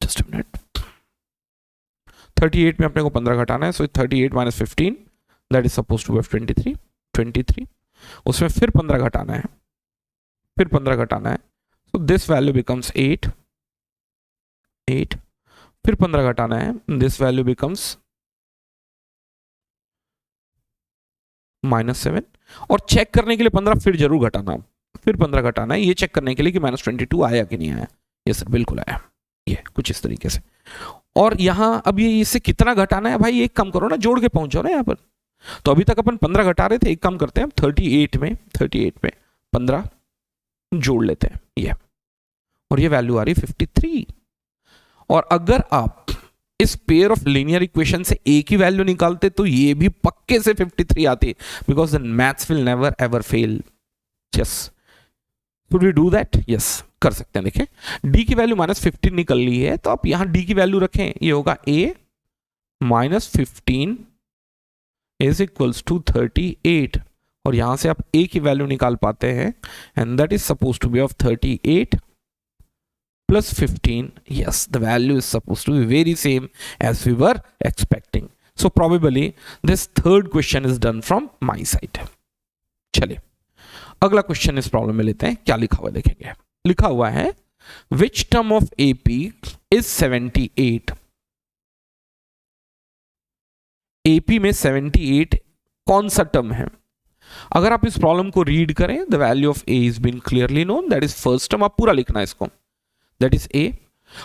जस्ट अ मिनट, 38 में अपने को 15 घटाना है, so 38 - 15 that is suppose to be 23। उसमें फिर 15 घटाना है, फिर 15 घटाना है, सो दिस वैल्यू बिकम्स 8, फिर 15 घटाना है, दिस वैल्यू बिकम्स -7। और चेक करने के लिए 15 फिर जरूर घटाना, फिर 15 घटाना है, ये चेक करने के लिए कि -22 आया कि नहीं आया। ये सर बिल्कुल आया, ये कुछ इस तरीके से। और यहां अब ये इससे कितना घटाना है भाई, एक काम करो ना, जोड़ के पहुंचो ना यहां पर। तो अभी तक अपन 15 घटा रहे थे, एक काम करते हैं, 38 में 15 जोड़ लेते हैं ये, और ये वैल्यू आ रही 53। और अगर आप इस पेयर ऑफ लीनियर इक्वेशन से a की वैल्यू निकालते तो ये भी पक्के से 53 आती, because the maths will never ever fail. Yes, should we do that? Yes, कर सकते हैं। देखें, d की वैल्यू -15 निकल ली है, तो आप यहां d की वैल्यू रखें, ये होगा a -15 इज इक्वल्स टू 38, और यहां से आप a की वैल्यू निकाल पाते हैं, and that is suppose to be of 38 plus 15, yes, the value is supposed to be very same as we were expecting. So probably this third question is done from my side. चलिए, अगला question इस problem में लेते हैं। क्या लिखा हुआ देखेंगे, लिखा हुआ है which term of AP is 78। AP में 78 कौन सा टर्म है? अगर आप इस प्रॉब्लम को रीड करें, the value of A is been clearly known, that is first term। आप पूरा लिखना है इसको, दैट इज ए।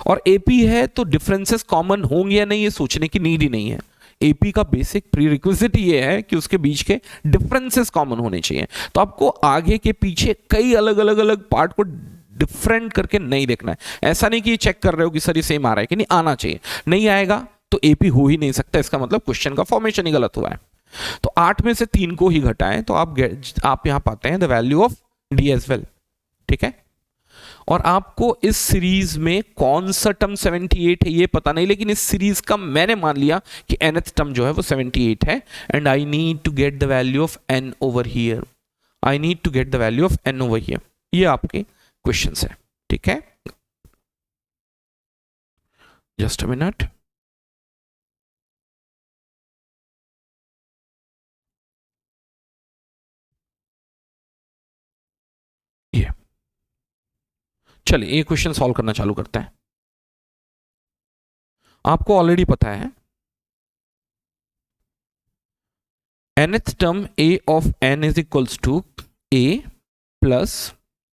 और एपी है तो डिफरेंसेस कॉमन होंगे या नहीं ये सोचने की नीड ही नहीं है। एपी का बेसिक प्री रिक्विजिट ये है कि उसके बीच के डिफरेंसेस कॉमन होने चाहिए। तो आपको आगे के पीछे कई अलग अलग अलग पार्ट को डिफरेंट करके नहीं देखना है। ऐसा नहीं कि ये चेक कर रहे हो कि सर ये सेम आ रहा है कि नहीं, आना चाहिए। नहीं आएगा तो एपी हो ही नहीं सकता, इसका मतलब क्वेश्चन का फॉर्मेशन ही गलत हुआ है। तो 8 में से 3 को ही घटाएं तो आप यहां पाते हैं the value of d as well. ठीक है, और आपको इस सीरीज में कौन सा टर्म 78 है ये पता नहीं, लेकिन इस सीरीज का मैंने मान लिया कि nth टर्म जो है वो 78 है, and I need to get the value of n over here. I need to get the value of n over here. ये आपके क्वेश्चन है। ठीक है, जस्ट अ मिनट। ये चलिए ये क्वेश्चन सॉल्व करना चालू करते हैं। आपको ऑलरेडी पता है nth term a of n is equals to a plus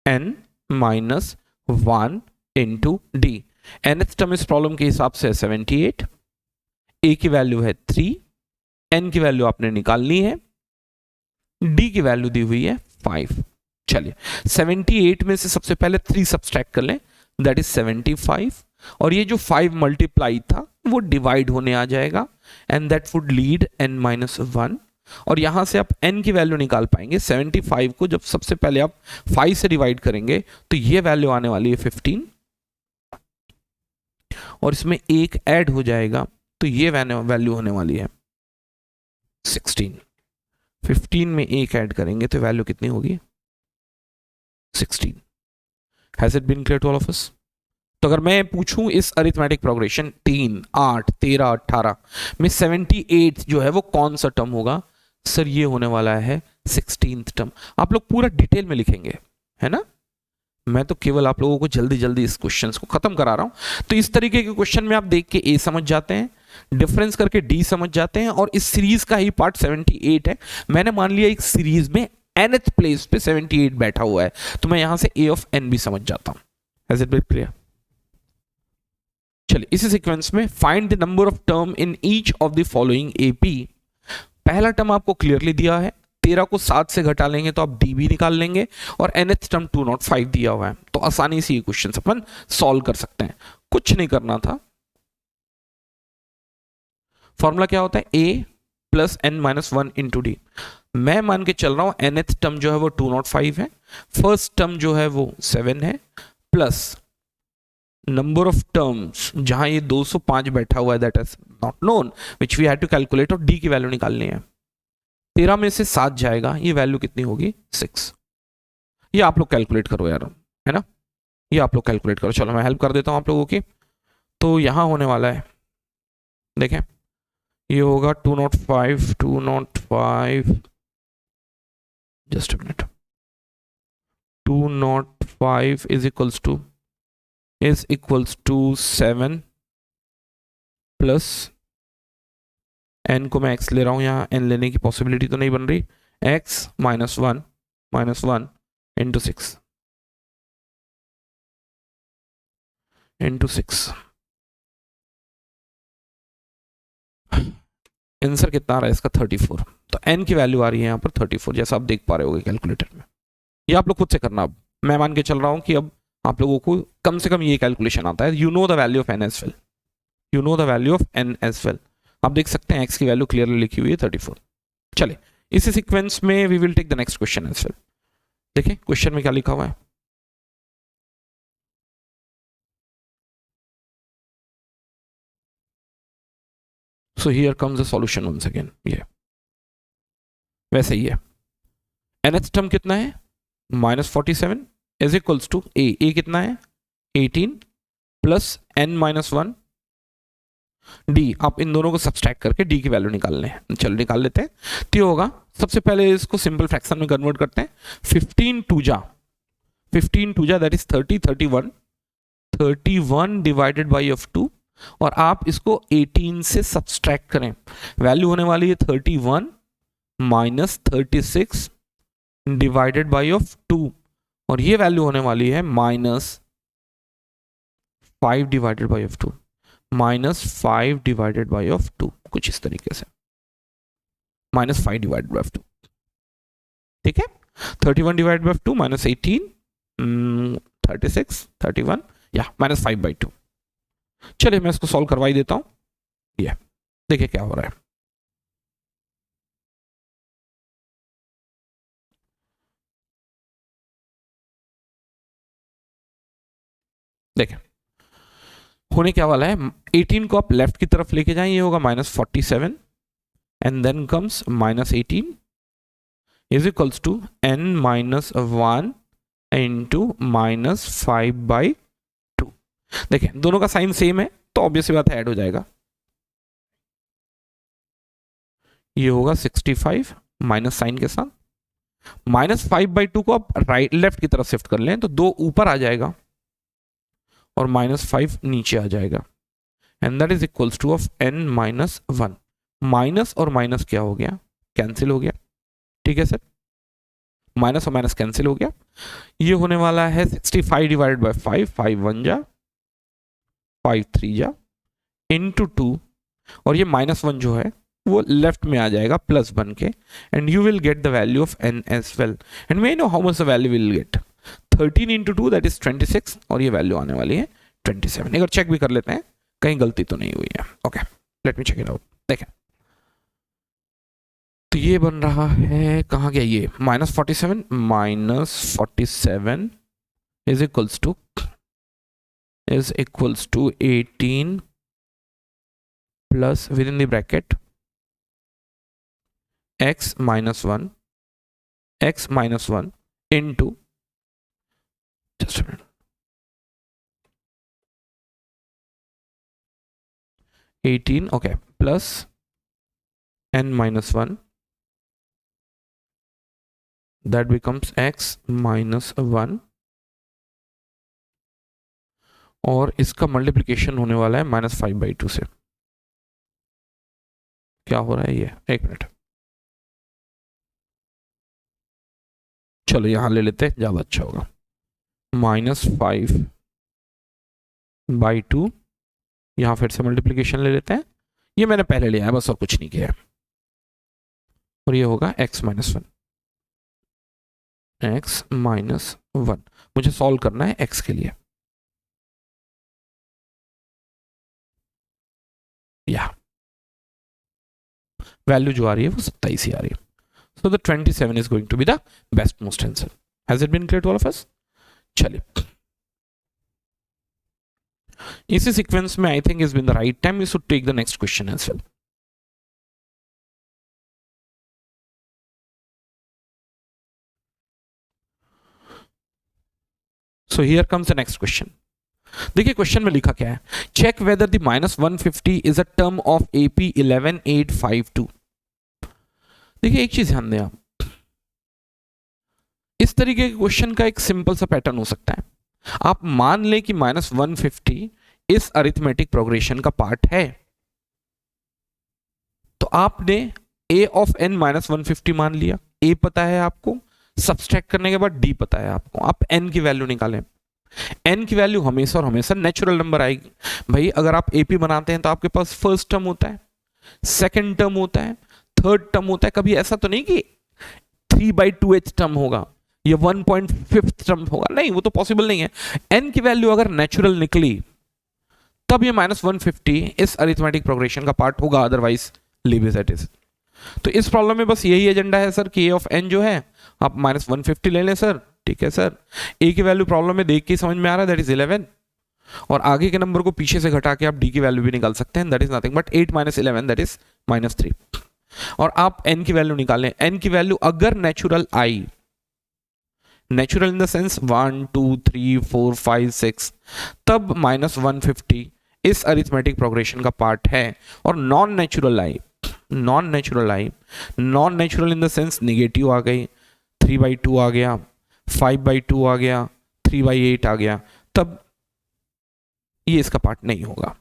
n minus 1 into d। nth term इस प्रॉब्लम के हिसाब से 78, a की वैल्यू है 3, n की वैल्यू आपने निकालनी है, d की वैल्यू दी हुई है 5। चलिए 78 में से सबसे पहले 3 सब्सट्रैक्ट कर लें, दैट इज 75, और ये जो 5 मल्टीप्लाई था वो डिवाइड होने आ जाएगा, and that would lead n minus 1, और यहां से आप n की वैल्यू निकाल पाएंगे। 75 को जब सबसे पहले आप 5 से डिवाइड करेंगे तो ये वैल्यू आने वाली है 15, और इसमें एक ऐड हो जाएगा तो ये वैल्यू होने वाली है 16। 15 में एक ऐड करेंगे तो वैल्यू कितनी होगी 16। Has it been clear to all of us? तो अगर मैं पूछूं इस अरिथमेटिक प्रोग्रेशन 3, 8, 13, 18 में 78 जो है वो कौन सा टर्म होगा, सर ये होने वाला है 16th टर्म। आप लोग पूरा डिटेल में लिखेंगे, है ना, मैं तो केवल आप लोगों को जल्दी जल्दी इस क्वेश्चन को खत्म करा रहा हूं। तो इस तरीके के क्वेश्चन में आप देख के ए समझ जाते हैं, डिफरेंस करके डी समझ जाते हैं, और इस सीरीज का ही पार्ट 78 है। मैंने मान लिया एक सीरीज में nth प्लेस पे 78 बैठा हुआ है, तो मैं यहां से a ऑफ n भी समझ जाता हूं। Has it been clear? चलिए इसी सीक्वेंस में find the number of term in each of the following AP. पहला टर्म आपको क्लियरली दिया है, 13 को 7 से घटा लेंगे तो आप डी भी निकाल लेंगे, और nth टर्म 205 दिया हुआ है, तो आसानी से ये क्वेश्चन अपन सॉल्व कर सकते हैं। कुछ नहीं करना था, फॉर्मूला क्या होता है a plus n minus 1 into D. मैं मान के चल रहा हूं nth टर्म जो है वो 205 है, फर्स्ट टर्म जो है वो 7 है, प्लस नंबर ऑफ टर्म्स जहां ये 205 बैठा हुआ है that is not known which we had to calculate, और डी की वैल्यू निकालनी है। 13 में से 7 जाएगा, ये वैल्यू कितनी होगी 6। ये आप लोग कैलकुलेट करो यार, है ना, ये आप लोग कैलकुलेट करो। चलो मैं हेल्प कर देता हूं आप लोगों की। तो यहां होने वाला है, देखें ये होगा 205 just a minute, 205 is equals to 7 plus n को मैं x ले रहा हूं, यहाँ n लेने की पॉसिबिलिटी तो नहीं बन रही, x माइनस 1 इंटू 6 आंसर कितना आ रहा है इसका 34। तो n की वैल्यू आ रही है यहाँ पर 34, जैसा आप देख पा रहे होगे कैलकुलेटर में। ये आप लोग खुद से करना। अब मैं मान के चल रहा हूं कि अब आप लोगों को कम से कम ये कैलकुलेशन आता है। You know the value of n as well, you know the value of n as well. आप देख सकते हैं x की वैल्यू क्लियरली लिखी हुई है 34। चलिए इसी सीक्वेंस में we will take the next question as well. देखिए क्वेश्चन में क्या लिखा हुआ है, so here comes the solution once again. ये वैसे ही है, nth टर्म कितना है -47 इज इक्वल्स टू a कितना है 18 प्लस n माइनस 1 d। आप इन दोनों को सब्सट्रैक्ट करके d की वैल्यू निकालने हैं, चलो निकाल लेते हैं। तो होगा सबसे पहले इसको सिंपल फ्रैक्शन में कन्वर्ट करते हैं। 15 टू जा that is 31 divided by of 2, और आप इसको 18 से सब्सट्रैक्ट करें, वैल्यू होने वाली है 31 माइनस 36 डिवाइडेड बाई ऑफ 2, और ये वैल्यू होने वाली है -5 divided by of 2, -5 divided by of 2। कुछ इस तरीके से, -5 डिवाइड बाय 2, ठीक है। 31 डिवाइड बाय 2 -18, 36, 31 या -5/2। चलिए मैं इसको सॉल्व करवा ही देता हूं। ये देखिए क्या हो रहा है। देखिए होने क्या वाला है, 18 को आप लेफ्ट की तरफ लेके जाएं, ये होगा -47 and then comes -18 is equals to n-1 into -5/2। देखिए दोनों का साइन सेम है तो ऑब्वियस बात है ऐड हो जाएगा। ये होगा 65 माइनस साइन के साथ, -5/2 को आप राइट लेफ्ट की तरफ शिफ्ट कर लें तो 2 ऊपर आ जाएगा और -5 नीचे आ जाएगा and that is equals two of n-1। Minus और माइनस क्या हो गया, कैंसिल हो गया, ठीक है सर, माइनस और माइनस कैंसिल हो गया। ये होने वाला है 65 डिवाइडेड बाय 5, 5 1 जा, 5 3 जा, इंटू 2, और ये -1 जो है वो लेफ्ट में आ जाएगा प्लस बन के and you will get the value of n as well and may know how much the value will get. 13 into 2 that is 26 और ये वैल्यू आने वाली है 27। एक बार चेक भी कर लेते हैं कहीं गलती तो नहीं हुई है। Okay let me check it out. देखें तो ये बन रहा है, कहाँ गया ये, -47 is equals to 18 plus within the bracket x -1 into, just a minute, 18 okay plus n-1 that becomes x -1 और इसका मल्टीप्लिकेशन होने वाला है -5/2 से। क्या हो रहा है ये, एक मिनट, चलो यहां ले लेते हैं ज्यादा अच्छा होगा। -5/2 यहां फिर से मल्टीप्लिकेशन ले लेते हैं, ये मैंने पहले लिया है बस और कुछ नहीं किया है, और ये होगा x -1 मुझे सॉल्व करना है x के लिए। या वैल्यू जो आ रही है वो 27 ही आ रही है। So the 27 is going to be the best most answer. Has it been clear to all of us? चलिए इसी सीक्वेंस में I think has been the right time. You should take the next question as well. So here comes the next question. देखिए question में लिखा क्या है, check whether the -150 is a term of AP 11852। देखिए एक चीज ध्यान दें आप, इस तरीके के क्वेश्चन का एक सिंपल सा पैटर्न हो सकता है। आप मान लें कि -150 इस अरिथमेटिक प्रोग्रेशन का पार्ट है, तो आपने a ऑफ n -150 मान लिया, a पता है आपको, सब्सट्रैक्ट करने के बाद d पता है आपको, आप n की वैल्यू निकालें। n की वैल्यू हमेशा और हमेशा नेचुरल नंबर आएगी भाई। अगर आप AP बनाते हैं तो आपके पास फर्स्ट टर्म होता है, सेकंड टर्म होता है, थर्ड टर्म होता है, कभी ऐसा तो नहीं कि 3/2h टर्म होगा या 1.5 टर्म होगा, नहीं वो तो पॉसिबल नहीं है। n की वैल्यू अगर नेचुरल निकली तब ये -150 इस अरिथमेटिक प्रोग्रेशन का पार्ट होगा, अदरवाइज लीव इट इज। तो इस प्रॉब्लम में बस यही एजेंडा है सर कि a ऑफ n जो है आप -150 ले लें सर, ठीक है सर। a की वैल्यू प्रॉब्लम में देख के समझ में आ रहा है, दैट इज 11, और आगे के नंबर को पीछे से घटा के आप d की वैल्यू भी निकाल सकते हैं, that is nothing but 8 - 11 that is -3। और आप n की वैल्यू निकालें, n की वैल्यू अगर natural I, natural in the sense 1 2 3 4 5 6, तब -150 इस अरिथमेटिक प्रोग्रेशन का पार्ट है। और नॉन नेचुरल आई, non natural in the sense negative आ गई, 3/2 आ गया, 5/2 आ गया, 3/8 आ गया, तब ये इसका पार्ट नहीं होगा।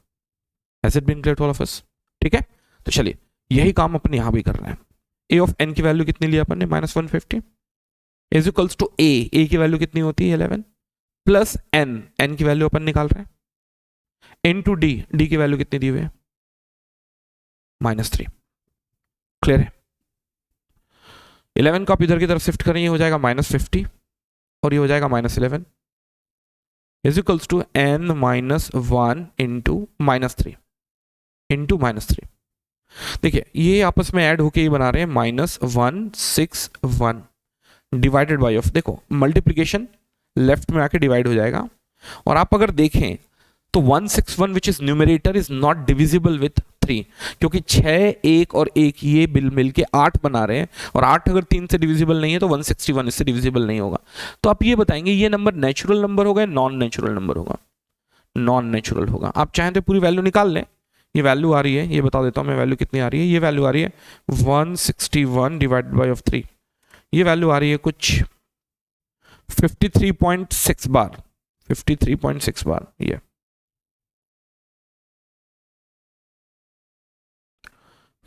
Has it been clear to all of us? ठीक है, तो चलिए यही काम अपन यहां भी कर रहे हैं। a ऑफ n की वैल्यू कितनी लिया अपन ने, -150 इज इक्वल्स टू a की वैल्यू कितनी होती है 11 प्लस n की वैल्यू अपन निकाल रहे हैं, इनटू d की वैल्यू कितनी दी हुई है -3। क्लियर है? 11 को आप इधर की तरफ शिफ्ट करें, ये हो जाएगा -50 और ये हो जाएगा -11 is equals to n -1 into -3 into -3। देखिए ये आपस में ऐड होके ये बना रहे हैं -161 डिवाइडेड बाई ऑफ, देखो मल्टीप्लीकेशन लेफ्ट में आके डिवाइड हो जाएगा, और आप अगर देखें तो 161 which is numerator is not divisible with 3, क्योंकि 6 1 और 1 ये बिल मिल के 8 बना रहे हैं, और 8 अगर 3 से डिविजिबल नहीं है तो 161 इससे डिविजिबल नहीं होगा। तो आप ये बताएंगे ये नंबर नेचुरल नंबर होगा या नॉन नेचुरल नंबर होगा? नॉन नेचुरल होगा। आप चाहें तो पूरी वैल्यू निकाल लें, ये वैल्यू आ रही है, ये बता देता हूं मैं वैल्यू कितनी आ रही है। ये वैल्यू आ रही है 161 डिवाइडेड बाय ऑफ 3, ये वैल्यू आ रही है कुछ 53.6 बार, 53.6 बार, ये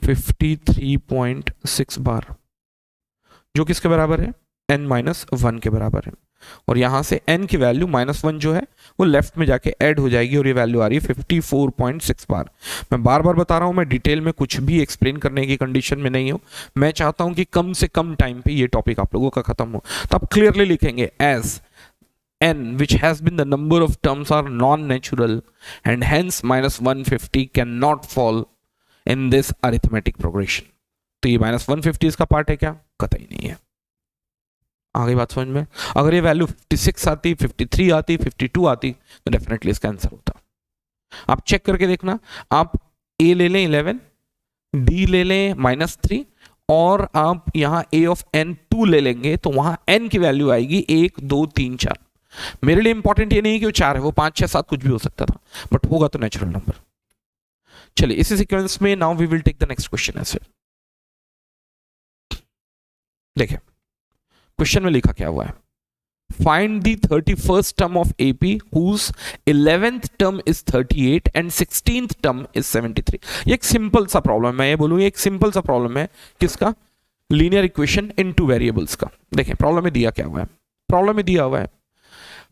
53.6 बार, जो किसके बराबर है? n-1 के बराबर है। और यहां से n की वैल्यू -1 जो है वो लेफ्ट में जाके ऐड हो जाएगी, और ये वैल्यू आ रही है 54.6 बार। मैं बार बार बता रहा हूं, मैं डिटेल में कुछ भी एक्सप्लेन करने की कंडीशन में नहीं हूं। मैं चाहता हूं कि कम से कम टाइम पे ये टॉपिक आप लोगों का खत्म हो। तो आप क्लियरली लिखेंगे as n which has been the number of terms are non-natural and hence -150 cannot fall in this arithmetic progression। तो ये -150 इसका पार्ट है क्या? कतई नहीं है। आगे बात समझ में? अगर ये वैल्यू 56 आती, 53 आती, 52 आती तो डेफिनेटली इसका आंसर होता। आप चेक करके देखना, आप a ले लें 11, d ले लें -3, और आप यहां a ऑफ n 2 ले लेंगे तो वहां n की वैल्यू आएगी 1 2 3 4। मेरे लिए इंपॉर्टेंट ये नहीं कि वो 4 है, वो 5 6 7 कुछ भी हो सकता था, बट होगा तो नेचुरल नंबर। चलिए इसी सीक्वेंस में now we will take the next question ऐसे। देखिए क्वेश्चन में लिखा क्या हुआ है, find the 31st term of AP whose 11th term is 38 and 16th term is 73। ये एक सिंपल सा प्रॉब्लम है, मैं ये बोलूँ एक सिंपल सा प्रॉब्लम है किसका? लीनियर इक्वेशन इन टू वेरिएबल्स का। देखें प्रॉब्लम में दिया क्या हुआ है, प्रॉब्लम में दिया हुआ है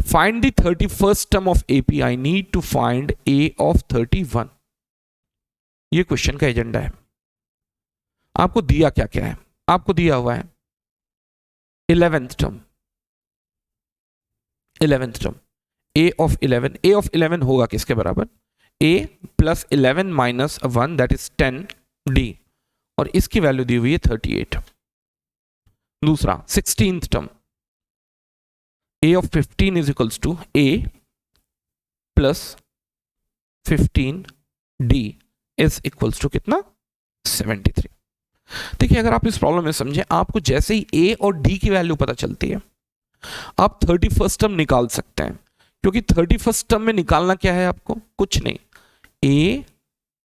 find the 31st term of AP, I need to find A of 31। ये क्वेश्चन का एजेंडा है। आपको दिया क्या क्या है? आपको दिया हुआ है 11th term, 11th term A of 11, A of 11 होगा किसके बराबर? A plus 11 minus 1 that is 10D, और इसकी वैल्यू दी हुई है 38। दूसरा 16th term A of 15 is equals to A plus 15D is equals to कितना? 73। देखिए अगर आप इस प्रॉब्लम में समझे, आपको जैसे ही A और D की वैल्यू पता चलती है आप 31st टर्म निकाल सकते हैं, क्योंकि 31st टर्म में निकालना क्या है आपको? कुछ नहीं, A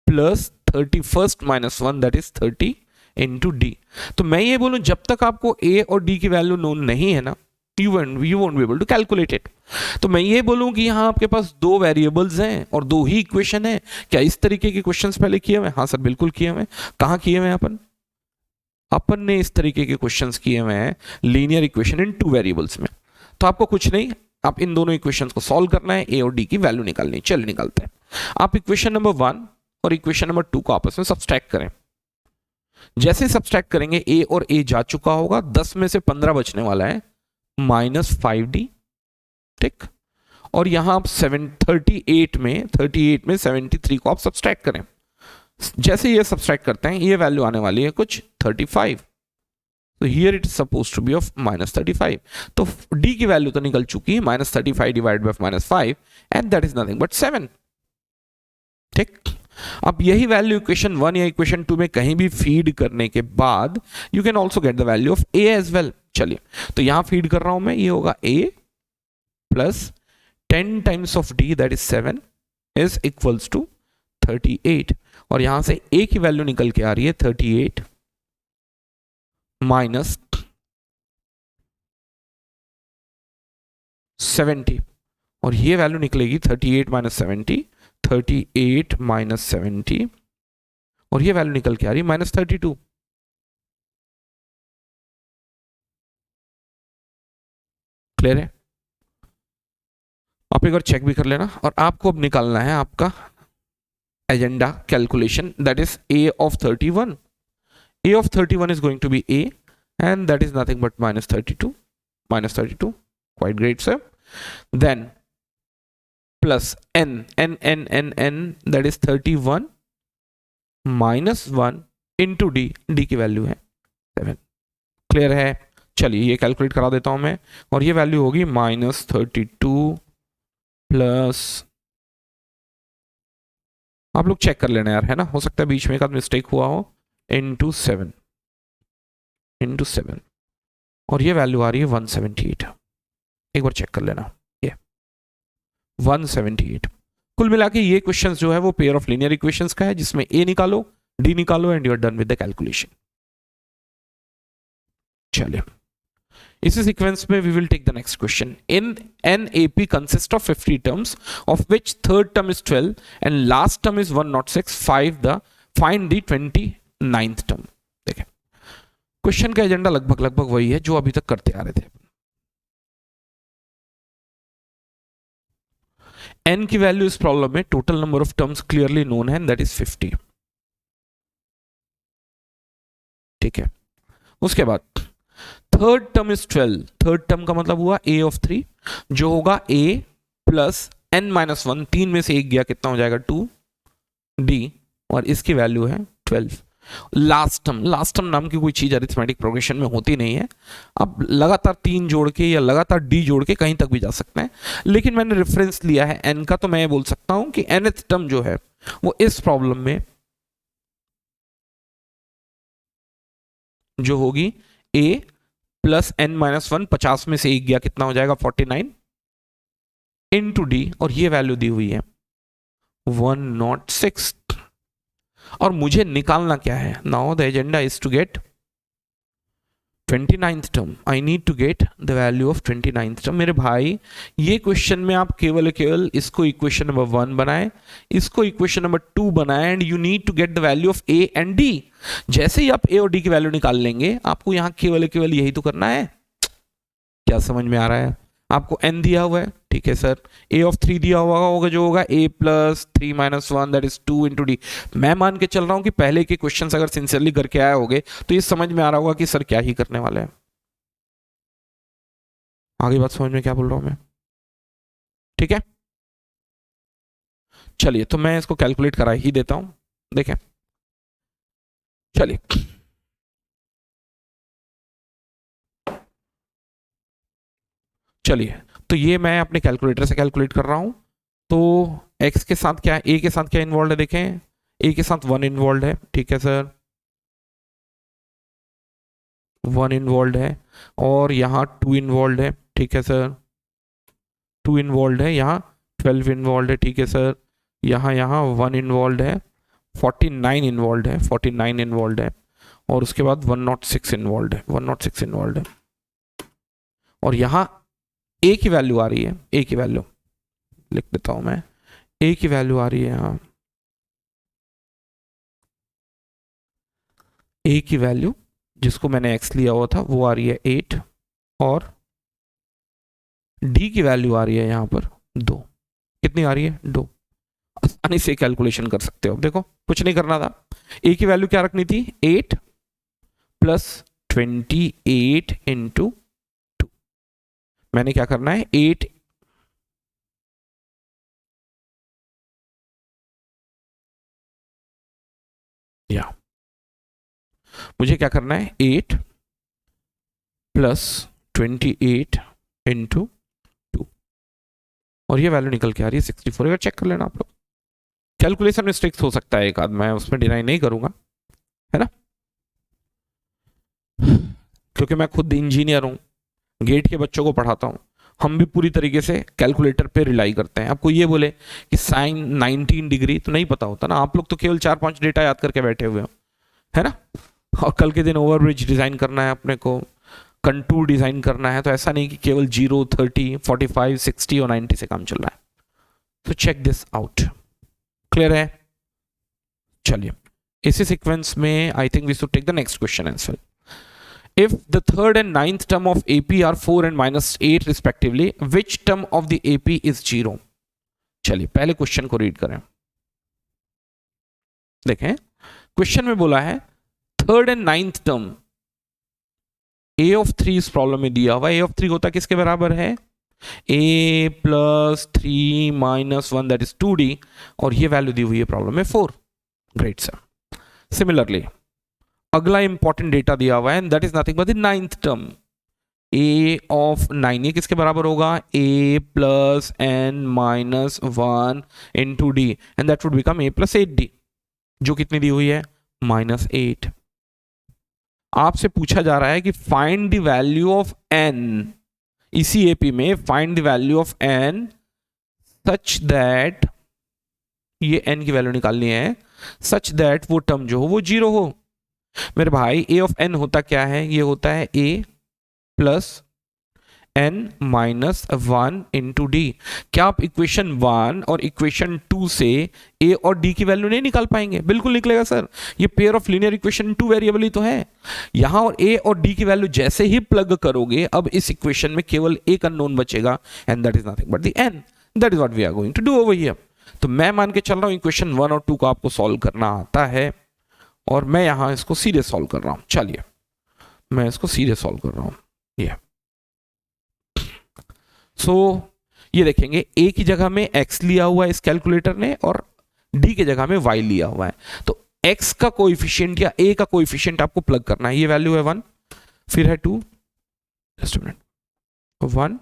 plus 31st minus 1 that is 30 into D। तो मैं ये बोलूं जब तक आपको A और D की वैल्यू नोन नहीं है ना, you won't be able to calculate it। तो मैं ये बोलूं कि यहां आपके पास दो वेरिएबल्स हैं और दो ही इक्वेशन है। क्या इस तरीके के क्वेश्चंस पहले किए हुए? हाँ सर बिल्कुल किए हुए। कहां किए हुए? अपन ने इस तरीके के क्वेश्चंस किए हुए हैं लीनियर इक्वेशन इन टू वेरिएबल्स में। तो आपको कुछ नहीं, आप इन दोनों इक्वेशंस को सॉल्व करना है, ए और डी की वैल्यू निकालनी है। चलिए निकालते हैं। आप इक्वेशन नंबर 1 और इक्वेशन नंबर 2 को आपस में सब्सट्रैक्ट करें। जैसे सब्सट्रैक्ट करेंगे ए और ए जा चुका होगा, 10 में से 15 बचने वाला है, -5D, ठीक। और यहां आप 38 में 73 को आप सब्सट्रैक्ट करें। जैसे ये सब्सट्रैक्ट करते हैं ये वैल्यू आने वाली है कुछ 35। तो here it is suppose to be of -35। तो d की वैल्यू तो निकल चुकी है, -35 divide by -5 and that is nothing but 7, ठीक। अब यही वैल्यू इक्वेशन 1 या इक्वेशन 2 में कहीं भी फीड करने के बाद you can also get the value of a as well. चलिए तो यहां फीड कर रहा हूं मैं, ये होगा a plus 10 times of d that is 7 is equals to 38। और यहां से a की वैल्यू निकल के आ रही है 38 माइनस 70, और ये वैल्यू निकलेगी 38 माइनस 70, 38 माइनस 70, और ये वैल्यू निकल के आ रही है -32। क्लियर है? आप एक बार चेक भी कर लेना। और आपको अब निकालना है आपका agenda calculation, that is a of 31. A of 31 is going to be a, and that is nothing but minus 32. Minus 32. Quite great, sir. Then plus n, that is 31 minus 1 into d. d की value है 7. Clear है? चलिए ये calculate करा देता हूं मैं, और ये वैल्यू होगी माइनस 32 प्लस, आप लोग चेक कर लेना यार, है ना, हो सकता है बीच में एक आध मिस्टेक हुआ हो, इंटू 7, और ये वैल्यू आ रही है 178. एक बार चेक कर लेना, ये 178. कुल मिला के ये क्वेश्चन जो है वो पेयर ऑफ लीनियर इक्वेशंस का है, जिसमें ए निकालो, डी निकालो, and you are done with the calculation. चलिए इसी सीक्वेंस में we will take the next question. In an AP consist of 50 terms, of which third term is 12 and last term is 106. Find the 29th term. देखें question का agenda लगभग वही है जो अभी तक करते आ रहे थे. n की वैल्यू इस प्रॉब्लम में total number of terms clearly known है, दैट इज 50. ठीक है, उसके बाद third term is 12. Third term का मतलब हुआ a ऑफ 3, जो होगा a प्लस n माइनस 1. 3 में से 1 गया, कितना हो जाएगा 2d, और इसकी वैल्यू है 12. लास्ट टर्म नाम की कोई चीज अरिथमेटिक प्रोग्रेशन में होती नहीं है. अब लगातार 3 जोड़ के या लगातार d जोड़ के कहीं तक भी जा सकते हैं, लेकिन मैंने रेफरेंस लिया है n का, तो मैं ये बोल सकता हूं कि nth टर्म जो है वो इस प्रॉब्लम में जो होगी a प्लस n माइनस 1. 50 में से 1 गया, कितना हो जाएगा 49 इंटू डी, और ये वैल्यू दी हुई है 106. और मुझे निकालना क्या है? Now the agenda is to get 29th term. I need to get the value of 29th term. मेरे भाई ये क्वेश्चन में आप केवल इसको इक्वेशन नंबर 1 बनाए, इसको इक्वेशन नंबर 2 बनाए, and you need to get the value of a and d. जैसे ही आप ए और डी की वैल्यू निकाल लेंगे, आपको यहां केवल यही तो करना है. क्या समझ में आ रहा है? आपको n दिया हुआ है, ठीक है सर, a ऑफ 3 दिया हुआ होगा, जो होगा a plus 3 minus 1, that is 2 into D. मैं मान के चल रहा हूं कि पहले के क्वेश्चन अगर सिंसियरली करके आए होगे तो ये समझ में आ रहा होगा कि सर क्या ही करने वाले हैं. आगे बात समझ में क्या बोल रहा हूं मैं? ठीक है, चलिए तो मैं इसको कैलकुलेट करा ही देता हूं. देखें, चलिए तो ये मैं अपने कैलकुलेटर से कैलकुलेट कर रहा हूं. तो x के साथ क्या है, a के साथ क्या इन्वॉल्व है? देखें, a के साथ 1 इन्वॉल्व है, ठीक है सर, 1 इन्वॉल्व है, और यहाँ 2 इन्वॉल्व है, ठीक है सर, 2 इन्वॉल्व है, यहाँ 12 इन्वॉल्व है, ठीक है सर, यहाँ 1 इन्वॉल्व है, 49 इन्वॉल्व है, 49 इन्वॉल्व है, और उसके बाद 106 इन्वॉल्व है, 106 इन्वॉल्व है. और यहाँ a की वैल्यू आ रही है, a की वैल्यू लिख देता हूं मैं, a की वैल्यू आ रही है यहाँ, a की वैल्यू जिसको मैंने x लिया हुआ था वो आ रही है 8, और d की वैल्यू आ रही है यहाँ पर 2. कितनी आ रही है? 2. आसानी से कैलकुलेशन कर सकते हो. देखो कुछ नहीं करना था, a की वैल्यू क्या रखनी थी? 8 प्लस 28 इंटू 2. मैंने क्या करना है? 8 या मुझे क्या करना है? 8 प्लस 28 इंटू 2, और ये वैल्यू निकल के आ रही है 64. अगर चेक कर लेना आप लोग, कैलकुलेशन मिस्टेक्स हो सकता है एक आध, मैं उसमें डिनाई नहीं करूंगा, है ना, क्योंकि मैं खुद इंजीनियर हूं, गेट के बच्चों को पढ़ाता हूं. हम भी पूरी तरीके से कैलकुलेटर पे रिलाई करते हैं. आपको ये बोले कि साइन 19 डिग्री तो नहीं पता होता ना, आप लोग तो केवल 4-5 डेटा याद करके बैठे हुए हो, है ना, और कल के दिन ओवरब्रिज डिजाइन करना है अपने को, कंटूर डिजाइन करना है, तो ऐसा नहीं कि केवल 0, 30, 45, 60 और 90 से काम चल रहा है. तो चेक दिस आउट. क्लियर है? चलिए इसी सीक्वेंस में I think we should take the next question answer. If the third and ninth term of AP are 4 and minus 8 respectively, which term of the AP is 0? चलिए पहले question को read करें. देखें question में बोला है third and ninth term a of 3 इस problem में दिया हुआ है। a ऑफ 3 होता किसके बराबर है? a plus 3 minus 1 that is 2d, और ये वैल्यू दी हुई है प्रॉब्लम में 4। Great sir. सिमिलरली अगला इंपॉर्टेंट डेटा दिया हुआ है and that is nothing but the ninth term a of 9, ये किसके बराबर होगा? a plus n minus 1 into D and that would become a plus 8d, जो कितनी दी हुई है? -8। आपसे पूछा जा रहा है कि find the value of n, इसी एपी में find the value of n such that, ये n की वैल्यू निकालनी है, सच दैट वो टर्म जो हो वो 0 हो। मेरे भाई a ऑफ n होता क्या है? ये होता है a plus n minus 1 into D. क्या आप इक्वेशन 1 और इक्वेशन 2 से a और d की वैल्यू नहीं निकाल पाएंगे? बिल्कुल निकलेगा सर, ये pair of linear equation 2 variable ही तो है। यहां और a और d की वैल्यू जैसे ही प्लग करोगे, अब इस इक्वेशन में केवल एक अननोन बचेगा and that is nothing but the n। That is what we are going to do over here. तो मैं मान के चल रहा हूं इक्वेशन 1 और 2 को आपको सॉल्व करना आता है, और मैं यहां इसको सीधे सॉल्व कर रहा हूं। चलिए मैं इसको सीधे सॉल्व कर रहा हूं। ये ये देखेंगे a की जगह में x लिया हुआ है इस कैलकुलेटर ने, और d की जगह में y लिया हुआ है। तो x का कोएफिशिएंट या a का कोएफिशिएंट आपको प्लग करना है। ये वैल्यू है 1, फिर है 2, जस्ट अ मिनट, 1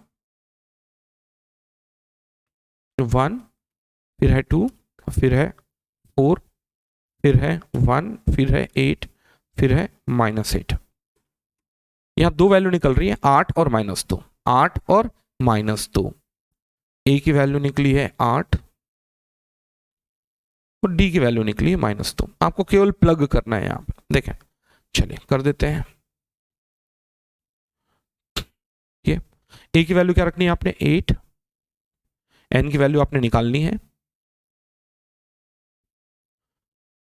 1, फिर है 2, फिर है 4, फिर है 1, फिर है 8, फिर है -8। यहां दो वैल्यू निकल रही है, 8 और -2, 8 और -2। a की वैल्यू निकली है 8 और d की वैल्यू निकली है -2। आपको केवल प्लग करना है यहां पर। देखें, चलिए कर देते हैं। ये a की वैल्यू क्या रखनी है आपने? 8। n की वैल्यू आपने निकालनी है,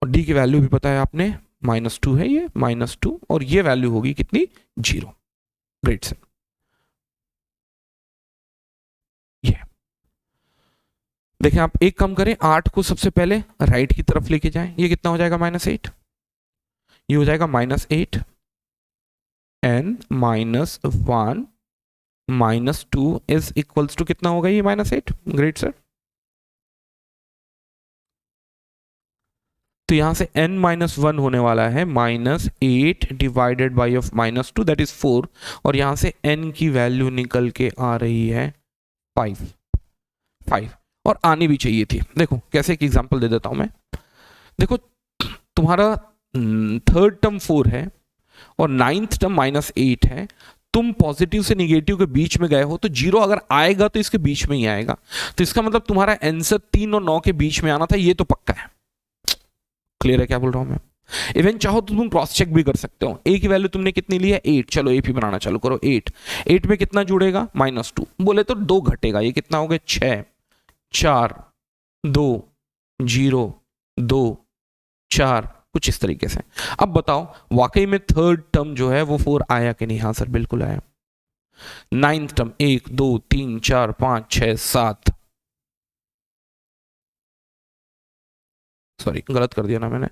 और d की वैल्यू भी पता है आपने, -2 है ये, -2, और ये वैल्यू होगी कितनी? 0। Great sir. देखें, आप एक काम करें, 8 को सबसे पहले राइट की तरफ लेके जाएं। ये कितना हो जाएगा? -8। ये हो जाएगा -8 n -1 -2 इज इक्वल्स टू कितना होगा? ये -8। Great sir. तो यहां से n -1 होने वाला है -8 divided by of -2 that is 4, और यहां से n की वैल्यू निकल के आ रही है 5, और आनी भी चाहिए थी। देखो कैसे एक एग्जांपल दे देता हूं मैं। देखो तुम्हारा थर्ड टर्म 4 है और नाइन्थ टर्म -8 है। तुम पॉजिटिव से निगेटिव के बीच में गए हो, तो 0 अगर आएगा तो इसके बीच में ही आएगा। तो इसका मतलब तुम्हारा आंसर 3 और 9 के बीच में आना था, ये तो पक्का है। क्लियर है क्या बोल रहा हूं मैं? इवन चाहो तो तुम क्रॉस चेक भी कर सकते हो। a की वैल्यू तुमने कितनी ली है? 8। चलो AP बनाना चालू करो। 8 में कितना जुड़ेगा? -2। बोले तो 2 घटेगा, ये कितना हो गया? 6, 4, 2, 0, 2, 4, कुछ इस तरीके से। अब बताओ वाकई में थर्ड टर्म जो है वो 4 आया कि नहीं? हाँ सर बिल्कुल आया। नाइन्थ टर्म 1, 2, 3, 4, 5, 6, 7, सॉरी गलत कर दिया ना मैंने,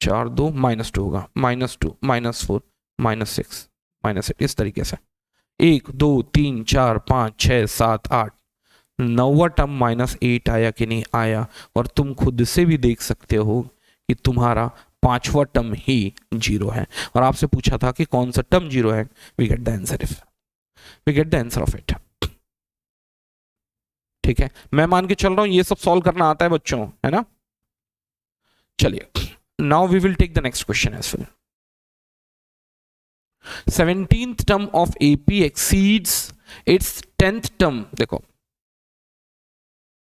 4, 2, -2 होगा, -2, -4, -6, -8, इस तरीके से 1, 2, 3, 4, 5, 6, 7, 8, 9वां टर्म -8 आया कि नहीं? आया। और तुम खुद से भी देख सकते हो कि तुम्हारा 5वां टर्म ही 0 है। और आपसे पूछा था कि कौन सा टर्म 0 है। We get the answer, if we get the answer of it. ठीक है, मैं मान के चल रहा हूं ये सब सॉल्व करना आता है बच्चों, है ना? चलिए, now we will take the next question as well. 17th term of AP exceeds its 10th term. देखो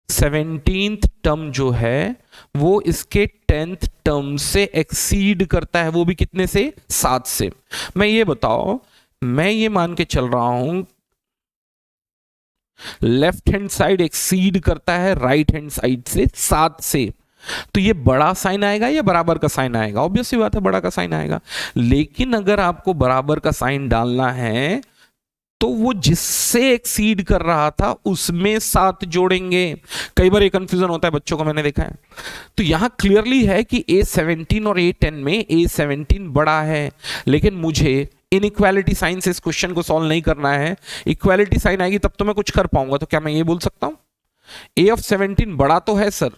17th टर्म जो है वो इसके 10th टर्म से एक्सीड करता है, वो भी कितने से? 7 से। मैं ये बताओ, मैं ये मान के चल रहा हूं लेफ्ट हैंड साइड एक्सीड करता है राइट हैंड साइड से 7 से, तो ये बड़ा साइन आएगा या बराबर का साइन आएगा? ऑब्वियस सी बात है, बड़ा का साइन आएगा। लेकिन अगर आपको बराबर का साइन डालना है तो वो जिससे एक्सीड कर रहा था उसमें 7 जोड़ेंगे। कई बार ये कंफ्यूजन होता है बच्चों को, मैंने देखा है। तो यहां क्लियरली है कि A17 और A10 में A17 बड़ा है, लेकिन मुझे इनइक्वालिटी साइन से इस क्वेश्चन को सॉल्व नहीं करना है। इक्वालिटी साइन आएगी तब तो मैं कुछ कर पाऊंगा। तो क्या मैं ये बोल सकता हूं A17 बड़ा तो है सर,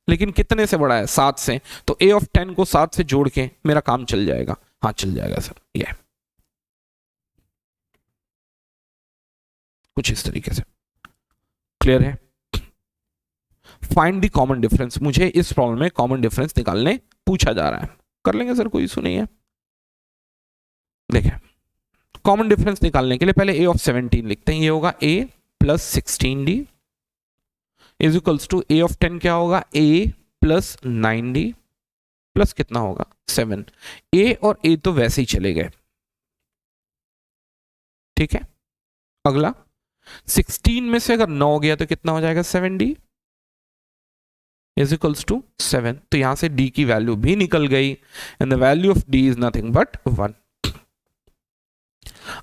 लेकिन कितने से बड़ा है? 7 से। तो A10 को 7 से जोड़ के मेरा काम चल जाएगा। हाँ चल जाएगा सर, ये कुछ इस तरीके से। क्लियर है? Find the common difference. मुझे इस प्रॉब्लम में कॉमन डिफरेंस निकालने पूछा जा रहा है। कर लेंगे सर, कोई इशू नहीं है। देखें, कॉमन डिफरेंस निकालने के लिए पहले A17 लिखते हैं। ये होगा A plus 16D is equals to A10 क्या होगा? A प्लस 9D प्लस कितना होगा? 7। A और A तो वैसे ही चले गए, ठीक है। अगला 16 में से अगर 9 गया तो कितना हो जाएगा? 7D is equals to 7। तो यहां से D की वैल्यू भी निकल गई and the value of D is nothing but 1।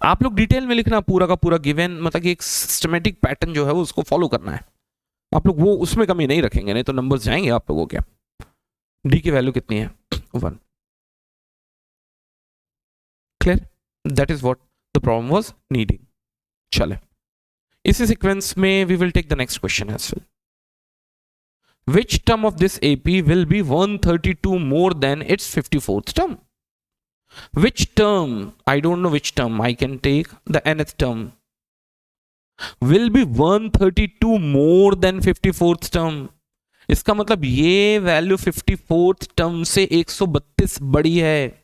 आप लोग डिटेल में लिखना पूरा का पूरा गिवन, मतलब कि एक सिस्टमेटिक पैटर्न जो है वो उसको फॉलो करना है। आप लोग वो उसमें कमी नहीं रखेंगे, नहीं तो नंबर्स जाएंगे आप लोगों के। D की वैल्यू कितनी है? 1। Clear? That is what the problem was needing. चले, इसी सीक्वेंस में we will take the next question as well. Which term of this AP will be 132 more than its 54th term? Which term? I don't know which term. I can take the nth term. Will be 132 more than 54th term. इसका मतलब ये value 54th term से 132 बड़ी है।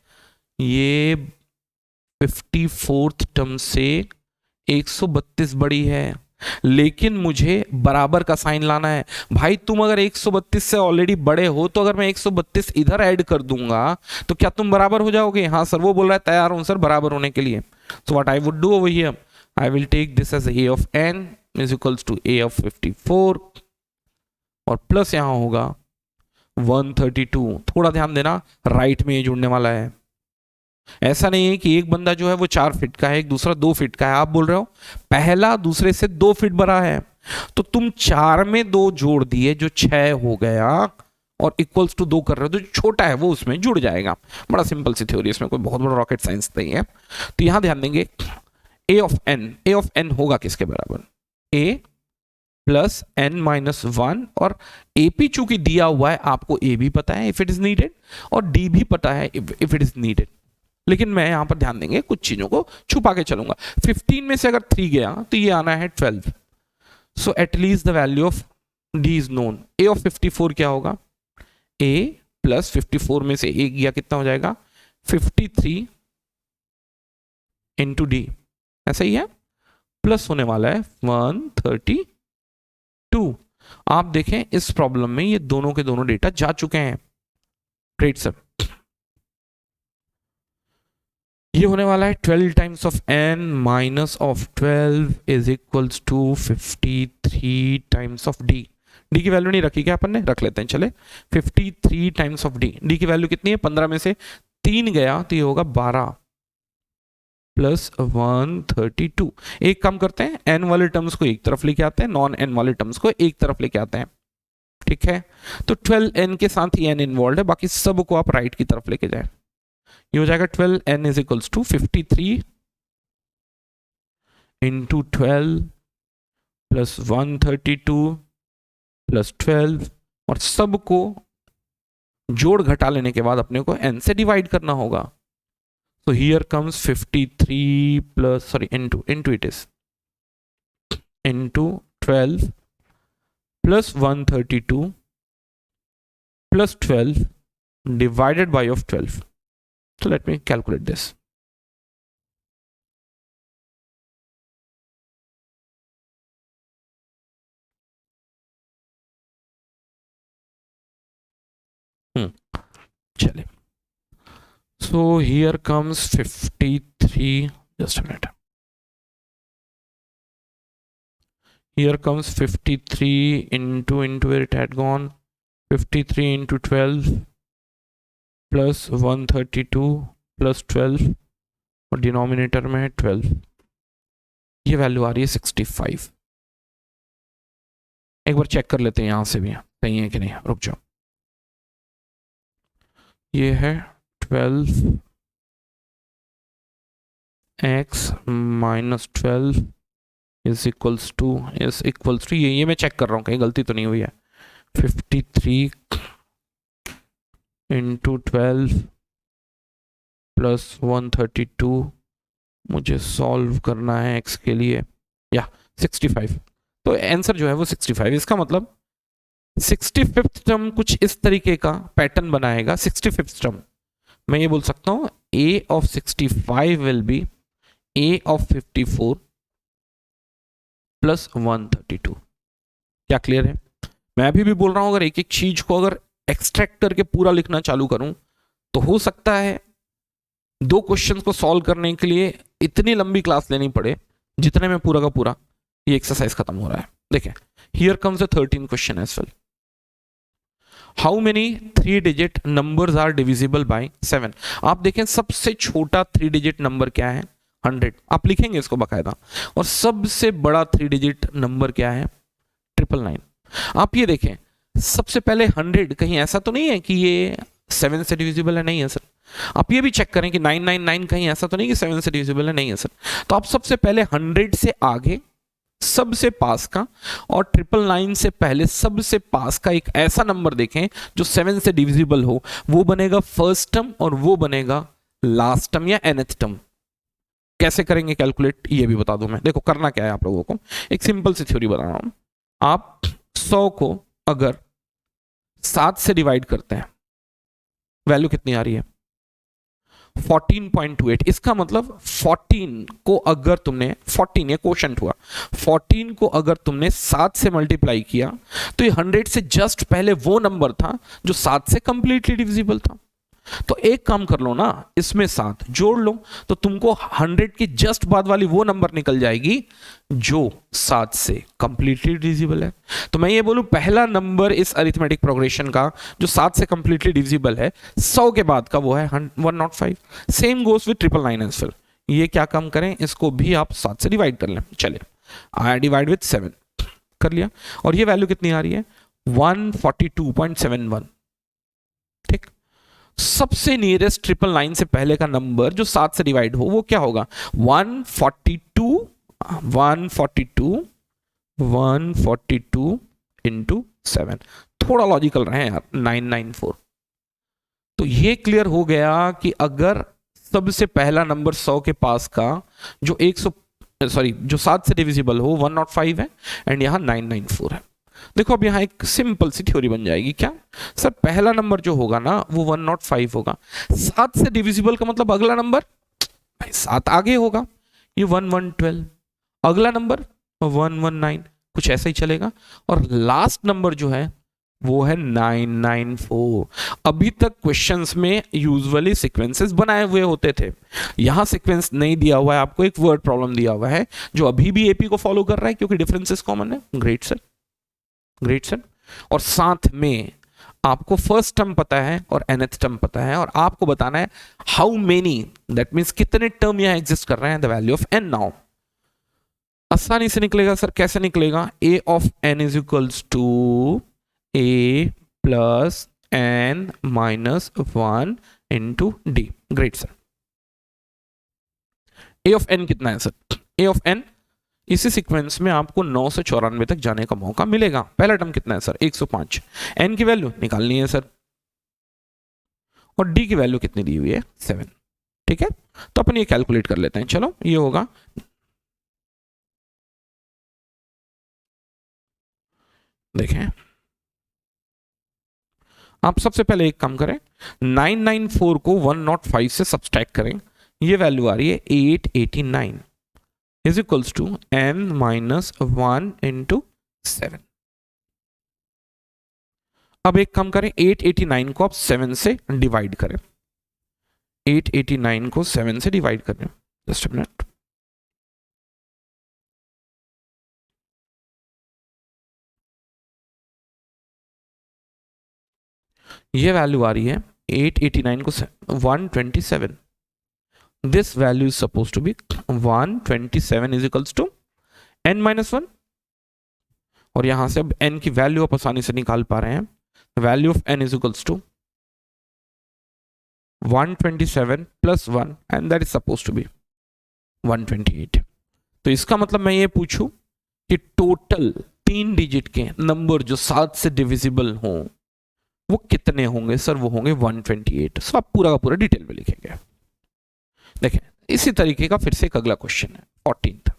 ये 54th term से 132 बड़ी है, लेकिन मुझे बराबर का साइन लाना है। भाई तुम अगर 132 से ऑलरेडी बड़े हो तो अगर मैं 132 इधर ऐड कर दूंगा तो क्या तुम बराबर हो जाओगे? हाँ सर, वो बोल रहा है तैयार हूं सर बराबर होने के लिए। So what I would do over here, I will take this as a of n is equals to a of 54 और प्लस यहां होगा 132। थोड़ा ध्यान देना, राइट में ये जुड़ने वाला है। ऐसा नहीं है कि एक बंदा जो है वो 4 फीट का है, एक दूसरा 2 फीट का है। आप बोल रहे हो पहला दूसरे से 2 फीट बड़ा है, तो तुम 4 में 2 जोड़ दिए जो 6 हो गया और इक्वल्स टू 2 कर रहे हो तो जो छोटा है वो उसमें जुड़ जाएगा। बड़ा सिंपल सी थ्योरी, इसमें कोई बहुत बड़ा रॉकेट साइंस नहीं है। तो यहां ध्यान देंगे a ऑफ n होगा किसके बराबर? a plus n minus 1। और AP चूंकि दिया हुआ है, आपको A भी पता है इफ इट इज नीडेड और D भी पता है इफ इट इज नीडेड, लेकिन मैं यहां पर ध्यान देंगे कुछ चीजों को छुपा के चलूंगा। 15 में से अगर 3 गया तो ये आना है 12। So at least the value of D is known. A of 54 क्या होगा? A प्लस 54 में से 1 गया कितना हो जाएगा? 53 इंटू D, ऐसा ही है, प्लस होने वाला है 132। आप देखें इस प्रॉब्लम में ये दोनों के दोनों डेटा जा चुके हैं। ग्रेट सर, ये होने वाला है 12 times of n minus of 12 is equals to 53 times of d। d की वैल्यू नहीं रखी क्या अपन ने? रख लेते हैं चले। 53 टाइम्स ऑफ d। d की वैल्यू कितनी है? 15 में से 3 गया तो ये होगा 12 प्लस 132। एक काम करते हैं, n वाले टर्म्स को एक तरफ लेके आते हैं, नॉन n वाले टर्म्स को एक तरफ लेके आते हैं। ठीक है, तो 12n के साथ ही n इन्वॉल्व है, बाकी सब को आप राइट की तरफ लेके जाए। ये हो जाएगा 12n is equals to 53 into 12 plus 132 plus 12 और सबको जोड़ घटा लेने के बाद अपने को n से डिवाइड करना होगा। So here comes 53 plus, sorry, into it is into 12 plus 132 plus 12 divided by of 12. So let me calculate this. चलिए, so here comes 53, just a minute. Here comes 53 into where it had gone, 53 into 12 plus 132 plus 12 और denominator में है 12। ये value आ रही है 65। एक बार check कर लेते हैं यहां से भी सही है कि नहीं, रुक जाओ। ये है 12x minus 12 is equals to ये मैं चेक कर रहा हूँ कहीं गलती तो नहीं हुई है। 53 इंटू 12 प्लस 132 मुझे सॉल्व करना है x के लिए, या 65। तो आंसर जो है वो 65। इसका मतलब 65th टर्म कुछ इस तरीके का पैटर्न बनाएगा। 65th टर्म मैं ये बोल सकता हूं a of 65 will be a of 54 plus 132। क्या क्लियर है? मैं अभी भी बोल रहा हूं अगर एक एक चीज को अगर एक्सट्रैक्ट करके पूरा लिखना चालू करूं तो हो सकता है दो क्वेश्चंस को सॉल्व करने के लिए इतनी लंबी क्लास लेनी पड़े जितने में पूरा का पूरा ये एक्सरसाइज खत्म हो रहा है। देखें, here comes the 13th question as well. How many 3 digit numbers are divisible by 7? आप देखें सबसे छोटा 3 डिजिट नंबर क्या है? 100। आप लिखेंगे इसको बाकायदा। और सबसे बड़ा 3 डिजिट नंबर क्या है? 999। आप ये देखें सबसे पहले 100 कहीं ऐसा तो नहीं है कि ये 7 से डिविजिबल है? नहीं है सर। आप ये भी चेक करें कि 999 कहीं ऐसा तो नहीं कि 7 से डिविजिबल है? नहीं है सर। तो आप सबसे पहले 100 से आगे सबसे पास का और 999 से पहले सबसे पास का एक ऐसा नंबर देखें जो 7 से डिविजिबल हो। वो बनेगा फर्स्ट टर्म और वो बनेगा लास्ट टर्म या nth टर्म। कैसे करेंगे कैलकुलेट ये भी बता दूं मैं। देखो करना क्या है आप लोगों को, एक सिंपल सी थ्योरी बता रहा हूं। आप 100 को अगर 7 से डिवाइड करते हैं वैल्यू कितनी आ रही है? 14.28। इसका मतलब 14 को अगर तुमने 14 ये क्वोशंट हुआ, 14 को अगर तुमने 7 से मल्टीप्लाई किया तो ये 100 से जस्ट पहले वो नंबर था जो 7 से कंप्लीटली डिविजिबल था। तो एक काम कर लो ना, इसमें 7 जोड़ लो तो तुमको 100 की जस्ट बाद वाली वो नंबर निकल जाएगी जो 7 से कंप्लीटली डिविजिबल है। तो मैं ये बोलूं पहला नंबर इस अरिथमेटिक प्रोग्रेशन का जो 7 से कंप्लीटली डिविजिबल है 100 के बाद का वो है 105। Same goes with 999 as well. ये क्या काम करें, इसको भी आप 7 से डिवाइड कर लें। चलिए आई डिवाइड विद 7 कर लिया और ये वैल्यू कितनी आ रही है? 142.71। ठीक, सबसे नियरेस्ट 999 से पहले का नंबर जो 7 से डिवाइड हो वो क्या होगा? 142 इंटू 7। थोड़ा लॉजिकल रहे यार, 994। तो ये क्लियर हो गया कि अगर सबसे पहला नंबर 100 के पास का जो 7 से डिविजिबल हो 105 है एंड यहां 994 है। देखो अब यहां एक सिंपल सी थ्योरी बन जाएगी। क्या सर? पहला नंबर जो होगा ना वो 105 होगा। 7 से डिविजिबल का मतलब अगला नंबर 7 आगे होगा, ये 1112। अगला नंबर 119, कुछ ऐसा ही चलेगा। और लास्ट नंबर जो है वो है 994। अभी तक क्वेश्चंस में यूजुअली सीक्वेंसेस बनाए हुए होते थे, यहां सीक्वेंस नहीं दिया हुआ है आपको, एक वर्ड प्रॉब्लम दिया हुआ है जो अभी भी एपी को फॉलो कर रहा है क्योंकि डिफरेंसेस कॉमन है। Great sir, great sir. और साथ में आपको फर्स्ट टर्म पता है और nth टर्म पता है और आपको बताना है हाउ मेनी, दैट मींस कितने टर्म यहां एग्जिस्ट कर रहे हैं, the value of n। Now आसानी से निकलेगा सर। कैसे निकलेगा? a of n is equals to a plus n minus 1 into d. Great sir. a of n कितना है सर? a ऑफ n इसी सीक्वेंस में आपको 9 से 94 तक जाने का मौका मिलेगा। पहला टर्म कितना है सर? 105। n की वैल्यू निकालनी है सर और d की वैल्यू कितनी दी हुई है? 7। ठीक है, तो अपन ये कैलकुलेट कर लेते हैं। चलो ये होगा देखें, आप सबसे पहले एक काम करें, 994 को 105 से सब्सट्रैक्ट करें। ये वैल्यू आ रही है 889 is equals to n minus 1 into 7। अब एक काम करें, 889 को आप 7 से डिवाइड करें। 889 को 7 से डिवाइड करें। Just a minute. ये वैल्यू आ रही है 889 को 127। This value is suppose to be 127 is equals to n minus one, और यहां से अब n की वैल्यू आप आसानी से निकाल पा रहे हैं। Value of n is equals to 127 plus 1 and that is suppose to be 128। तो इसका मतलब मैं ये पूछूं कि टोटल 3 डिजिट के नंबर जो 7 से डिविजिबल हों वो कितने होंगे सर? वो होंगे 128। सो आप पूरा का पूरा डिटेल में लिखेंगे। देखें इसी तरीके का फिर से एक अगला क्वेश्चन है 14th।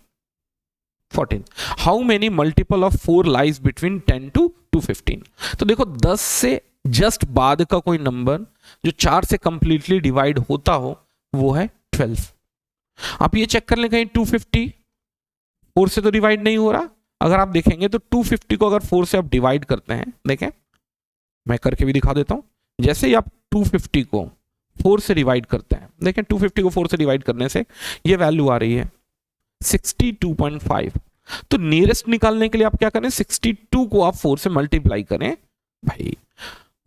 How many multiple of 4 lies between 10 to 215? तो देखो 10 से जस्ट बाद का कोई नंबर जो 4 से कंप्लीटली डिवाइड होता हो वो है 12। आप ये चेक कर लें कहीं 250 4 से तो डिवाइड नहीं हो रहा। अगर आप देखेंगे तो 250 को अगर 4 से आप डिवाइड करते हैं, देखें मैं करके भी दिखा देता हूं। जैसे ही आप 250 को 4 से डिवाइड करते हैं, देखें 250 को 4 से डिवाइड करने से ये वैल्यू आ रही है 62.5। तो नियरेस्ट निकालने के लिए आप क्या करें, 62 को आप 4 से मल्टीप्लाई करें। भाई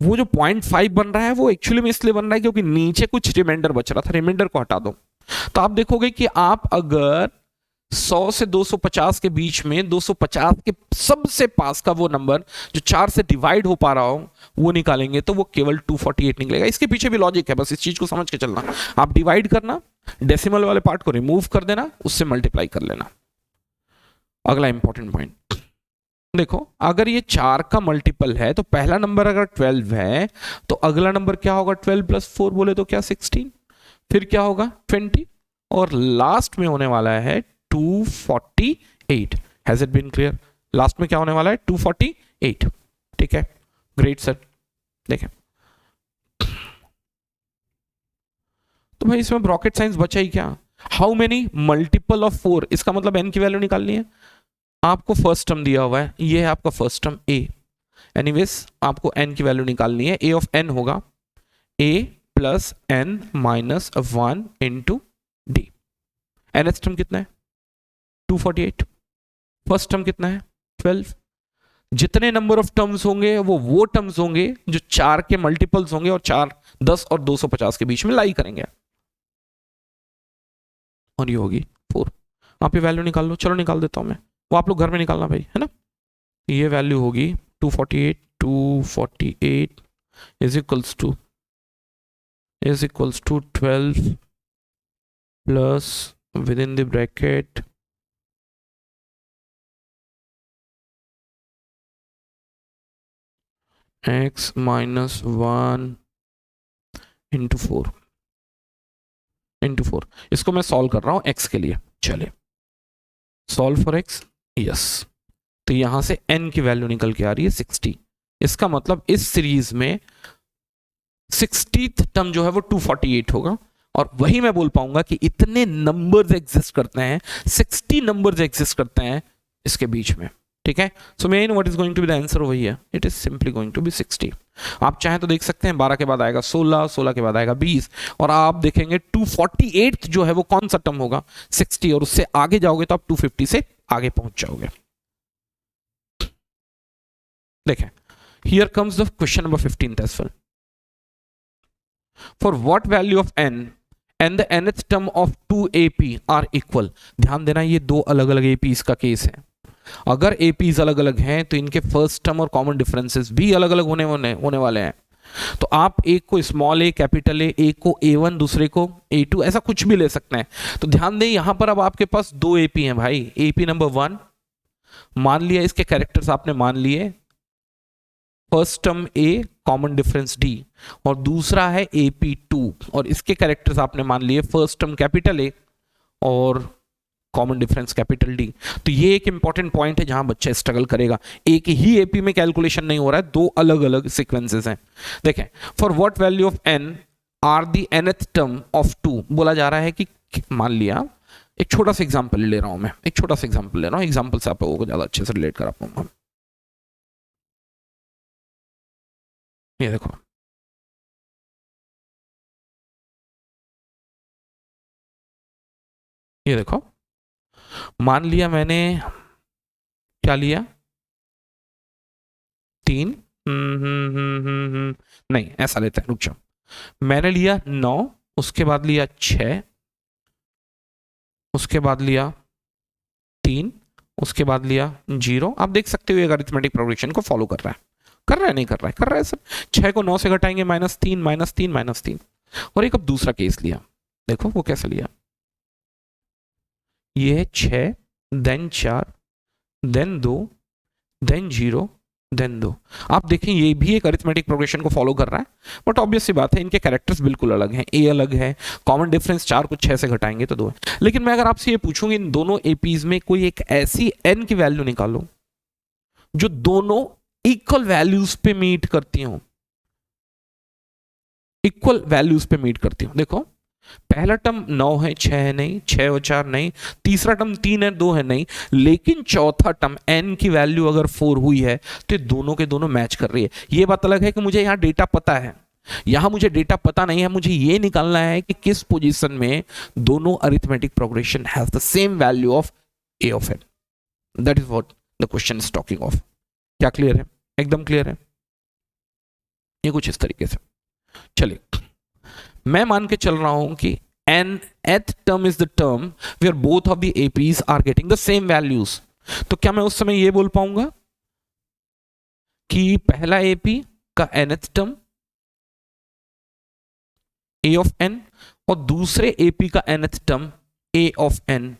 वो जो 0.5 बन रहा है वो एक्चुअली में इसलिए बन रहा है क्योंकि नीचे कुछ रिमाइंडर बच रहा था, रिमाइंडर को हटा दो। तो आप देखोगे कि आप अगर 100 से 250 के बीच में 250 के सबसे पास का वो नंबर जो 4 से डिवाइड हो पा रहा हो वो निकालेंगे तो वो केवल 248 निकलेगा। इसके पीछे भी लॉजिक है, बस इस चीज को समझ के चलना। आप डिवाइड करना, डेसिमल वाले पार्ट को रिमूव कर देना, उससे मल्टीप्लाई कर लेना। अगला इंपॉर्टेंट पॉइंट देखो, अगर ये 4 का मल्टीपल है तो पहला नंबर अगर 12 है तो अगला नंबर क्या होगा? 12 प्लस 4 बोले तो क्या 16, फिर क्या होगा 20, और लास्ट में होने वाला है 248। Has it been clear? Last में क्या होने वाला है 248। ठीक है, ग्रेट सर। देखें तो भाई इसमें रॉकेट साइंस बचा ही क्या? हाउ मेनी मल्टीपल ऑफ 4, इसका मतलब n की वैल्यू निकालनी है। आपको फर्स्ट टर्म दिया हुआ है, ये है आपका फर्स्ट टर्म a। एनीवेज आपको n की वैल्यू निकालनी है। a ऑफ n होगा a plus n minus 1 into D. nth term कितना है 248, फर्स्ट टर्म कितना है 12। जितने नंबर ऑफ टर्म्स होंगे वो टर्म्स होंगे जो 4 के मल्टीपल्स होंगे और 4, 10 और 250 के बीच में लाई करेंगे, और ये होगी 4। आप ये वैल्यू निकाल लो, चलो निकाल देता हूं मैं, वो आप लोग घर में निकालना भाई, है ना। ये वैल्यू होगी 248 is equals to 12 plus within the bracket x minus 1 into 4। इसको मैं सॉल्व कर रहा हूं x के लिए। चलिए सॉल्व फॉर x, यस। तो यहां से n की वैल्यू निकल के आ रही है 60। इसका मतलब इस सीरीज में 60th टर्म जो है वो 248 होगा, और वही मैं बोल पाऊंगा कि इतने नंबर्स एग्जिस्ट करते हैं, 60 नंबर्स एग्जिस्ट करते हैं इसके बीच में। ठीक है, so man what is going to be the answer वही है, it is simply going to be 60। आप चाहें तो देख सकते हैं 12 के बाद आएगा 16, 16 के बाद आएगा 20, और आप देखेंगे 248 जो है वो कौन सा टर्म होगा 60, और उससे आगे जाओगे तो आप 250 से आगे पहुंच जाओगे। देखें, here comes the question number 15th as well. For what value of n and the nth term of 2 AP are equal? ध्यान देना ये दो अलग अलग APs का केस है। अगर APs अलग अलग हैं तो इनके फर्स्ट टर्म और कॉमन डिफरेंसेस भी अलग अलग होने वाले हैं। तो आप एक को स्मॉल a कैपिटल A, एक को A1 दूसरे को A2, ऐसा कुछ भी ले सकते हैं। तो ध्यान दें यहां पर अब आपके पास दो AP हैं भाई। AP नंबर 1 मान लिया, इसके कैरेक्टर्स आपने मान लिए, first term A common difference D, और दूसरा है AP2 और इसके कैरेक्टर्स आपने मान लिए, फर्स्ट टर्म कैपिटल A और कॉमन डिफरेंस कैपिटल D। तो ये एक इंपॉर्टेंट पॉइंट है जहां बच्चा स्ट्रगल करेगा। एक ही AP में कैलकुलेशन नहीं हो रहा है, दो अलग अलग सीक्वेंसेस हैं। देखें, for what value of n are the nth term of 2, बोला जा रहा है कि मान लिया, एक छोटा सा एग्जांपल ले रहा हूं मैं, एक छोटा सा एग्जांपल ले रहा हूं, एग्जांपल से आप लोगों को ज्यादा अच्छे से रिलेट करा पाऊंगा। ये देखो, ये देखो, मान लिया मैंने क्या लिया 3, नहीं ऐसा लेते हैं, रुक जाओ। मैंने लिया 9, उसके बाद लिया 6, उसके बाद लिया 3, उसके बाद लिया 0। आप देख सकते हो अरिथमेटिक प्रोग्रेशन को फॉलो कर रहा है, नहीं कर रहा है, कर रहा है सर। 6 को 9 से घटाएंगे -3 -3 -3। और एक अब दूसरा केस लिया, देखो वो कैसे लिया, ये है 6 देन 4 देन 2 देन 0 देन 2। आप देखें ये भी एक अरिथमेटिक प्रोग्रेशन को फॉलो कर रहा है, बट ऑब्वियस सी बात है इनके कैरेक्टर्स बिल्कुल अलग हैं। ए अलग है, कॉमन डिफरेंस 4 को 6 से घटाएंगे तो 2 है। लेकिन मैं अगर आपसे ये पूछूंगी इन दोनों एपीज में कोई एक ऐसी n की वैल्यू निकालो जो दोनों इक्वल वैल्यूज पे मीट करती हो, इक्वल वैल्यूज पे मीट करती हो। देखो पहला टर्म 9 है 6 है नहीं, 6 और 4 नहीं, तीसरा टर्म 3 है 2 है नहीं, लेकिन चौथा टर्म n की वैल्यू अगर 4 हुई है तो ये दोनों के दोनों मैच कर रही है। ये बात अलग है कि मुझे यहां डेटा पता है, यहां मुझे डेटा पता नहीं है, मुझे ये निकालना है कि किस पोजीशन में दोनों arithmetic progression has the same value of a of n। That is what the question is talking of. क्या क्लियर है? एकदम क्लियर है। ये कुछ इस तरीके से चलिए, मैं मान के चल रहा हूं कि nth term is the term where both of the APs are getting the same values। तो क्या मैं उस समय ये बोल पाऊंगा कि पहला AP का nth term A of n और दूसरे AP का nth term A of n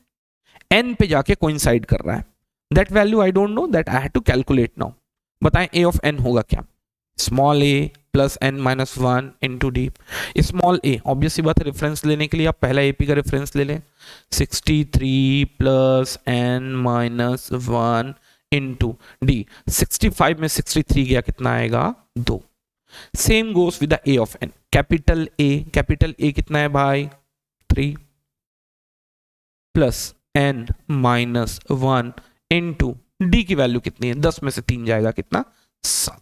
n पे जाके कोइंसाइड कर रहा है। That value I don't know, that I have to calculate now. बताएं A of n होगा क्या? Small a plus n minus 1 into d. Small a obvious सी बात है, रेफरेंस लेने के लिए आप पहला एपी का रेफरेंस ले लें, 63 plus n minus 1 into D. 65 में 63 गया, कितना आएगा? 2। Same goes with the a of n। Capital a कितना है भाई? 3 plus n minus 1 into D की वैल्यू कितनी है? 10 में से 3 जाएगा, कितना? 7।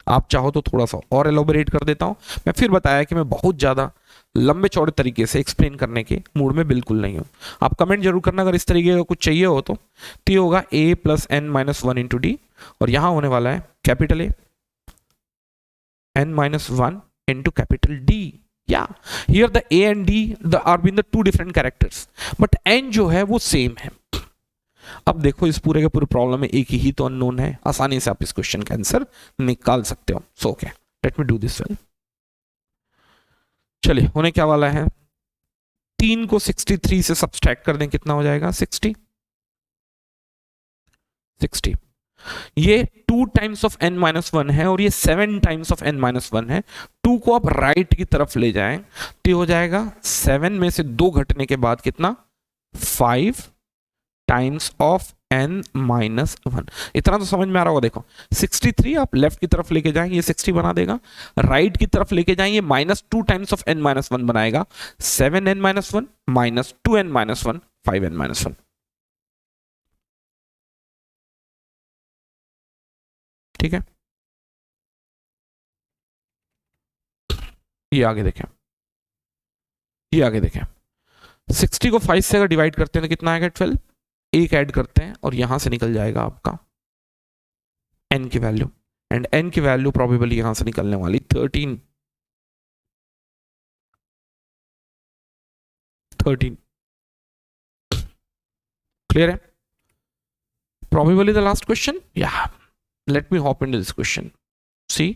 आप चाहो तो थोड़ा सा और एलोबरेट कर देता हूं। मैं फिर बताया कि मैं बहुत ज्यादा लंबे चौड़े तरीके से एक्सप्लेन करने के मूड में बिल्कुल नहीं हूं। आप कमेंट जरूर करना अगर इस तरीके का कुछ चाहिए हो तो। ये होगा a plus n minus 1 into d, और यहां होने वाला है capital A n minus 1 into capital D। या here the a and d are been the 2 different characters, but n जो है वो सेम है। अब देखो इस पूरे के पूरे प्रॉब्लम में एक ही तो अननोन है, आसानी से आप इस क्वेश्चन का आंसर निकाल सकते हो। So okay, let me do this well. चलिए, होने क्या वाला है, 3 को 63 से सब्सट्रैक्ट कर दें, कितना हो जाएगा? 60। ये 2 टाइम्स ऑफ n माइनस 1 है और ये 7 टाइम्स ऑफ n माइनस 1 है। 2 को आप राइट की तरफ ले जाएं तो हो जाएगा 7 में से 2 घटने के बाद कितना? 5 टाइम्स ऑफ n माइनस 1। इतना तो समझ में आ रहा होगा। देखो 63 आप लेफ्ट की तरफ लेके जाएंगे, ये 60 बना देगा, राइट की तरफ लेके जाएंगे, -2 टाइम्स ऑफ n माइनस 1 बनाएगा, 7n minus 1 minus 2n minus 1 5n minus 1। ठीक है, ये आगे देखें, 60 को 5 से अगर डिवाइड करते हैं तो कितना आएगा? 12। एक ऐड करते हैं और यहां से निकल जाएगा आपका n की वैल्यू, एंड n की वैल्यू प्रोबेबली यहां से निकलने वाली 13। क्लियर है? Probably the last question? Yeah. Let me hop into this question. See,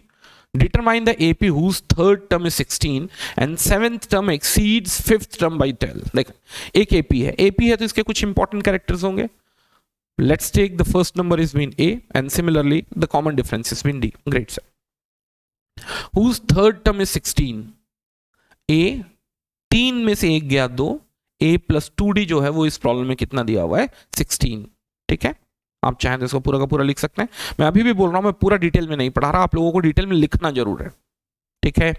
determine the AP whose third term is 16 and seventh term exceeds fifth term by 12. देखो, एक AP है, AP है तो इसके कुछ important characters होंगे. Let's take the first number is mean A and similarly the common difference is mean D. Great, sir. Whose third term is 16? A 3 में से एक गया 2, A plus 2D जो है वो इस प्रॉब्लम में कितना दिया हुआ है? 16. ठीक है, आप चाहें तो इसको पूरा का पूरा लिख सकते हैं। मैं अभी भी बोल रहा हूं, मैं पूरा डिटेल में नहीं पढ़ा रहा, आप लोगों को डिटेल में लिखना जरूर है। ठीक है,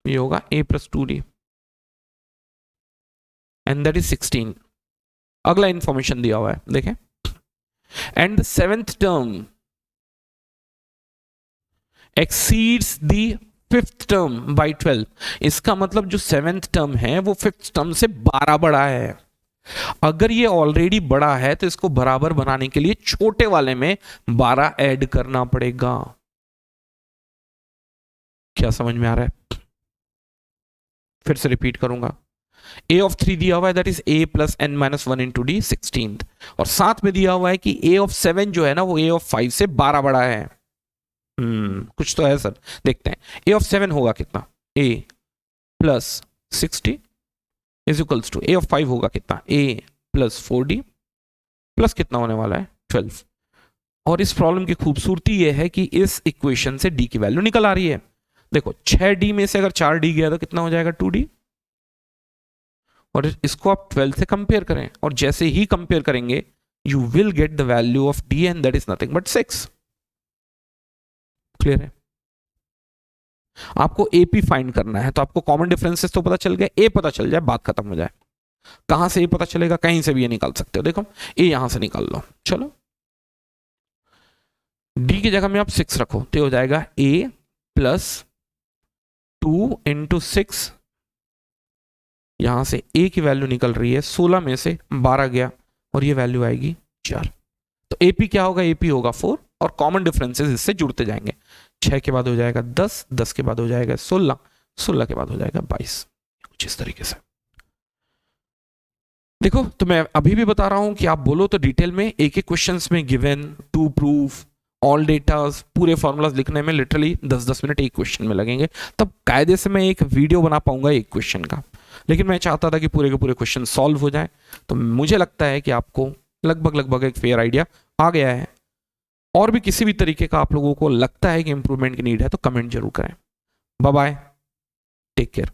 ये होगा A plus 2D and that is 16। अगला इंफॉर्मेशन दिया हुआ है, देखें, and the seventh term exceeds the fifth term by 12। इसका मतलब जो सेवेंथ टर्म है वो फिफ्थ टर्म से 12 बड़ा है। अगर ये ऑलरेडी बड़ा है तो इसको बराबर बनाने के लिए छोटे वाले में 12 ऐड करना पड़ेगा। क्या समझ में आ रहा है? फिर से रिपीट करूंगा, ए ऑफ 3 दिया हुआ है, that is a plus n minus 1 into d 16th, और साथ में दिया हुआ है कि ए ऑफ 7 जो है ना वो ए ऑफ 5 से 12 बड़ा है। कुछ तो है सर, देखते हैं। ए ऑफ 7 होगा कितना, a plus 60 is equals to a of 5 होगा कितना, ए प्लस 4d प्लस कितना होने वाला है 12। और इस प्रॉब्लम की खूबसूरती यह है कि इस इक्वेशन से डी की वैल्यू निकल आ रही है। देखो 6d में से अगर 4d गया तो कितना हो जाएगा 2d, और इसको आप 12 से कंपेयर करें, और जैसे ही कंपेयर करेंगे you will get the value of d and that is nothing but 6। Clear है? आपको AP फाइंड करना है तो आपको कॉमन डिफरेंसेस तो पता चल गया, A पता चल जाए बात खत्म हो जाए। कहां से A पता चलेगा, कहीं से भी ये निकाल सकते हो। देखो A यहां से निकाल लो, चलो D की जगह में आप 6 रखो तो हो जाएगा A प्लस 2 इंटू 6, यहां से A की वैल्यू निकल रही है 16 में से 12 गया और ये वैल्यू आएगी 4। तो AP क्या होगा, AP होगा 4, और कॉमन डिफरेंसेस इससे जुड़ते जाएंगे। 6 के बाद हो जाएगा 10, 10 के बाद हो जाएगा 16, 16 के बाद हो जाएगा 22, कुछ इस तरीके से। देखो तो मैं अभी भी बता रहा हूं कि आप बोलो तो डिटेल में एक एक क्वेश्चंस में given, to proof, all datas, पूरे फॉर्मूलाज लिखने में लिटरली 10-10 मिनट एक क्वेश्चन में लगेंगे, तब कायदे से मैं एक वीडियो बना पाऊंगा एक क्वेश्चन का। लेकिन मैं चाहता था कि पूरे के पूरे क्वेश्चन सॉल्व हो जाए, तो मुझे लगता है कि आपको लगभग एक फेयर आइडिया आ गया है। और भी किसी भी तरीके का आप लोगों को लगता है कि इंप्रूवमेंट की नीड है तो कमेंट जरूर करें। Bye bye, take care.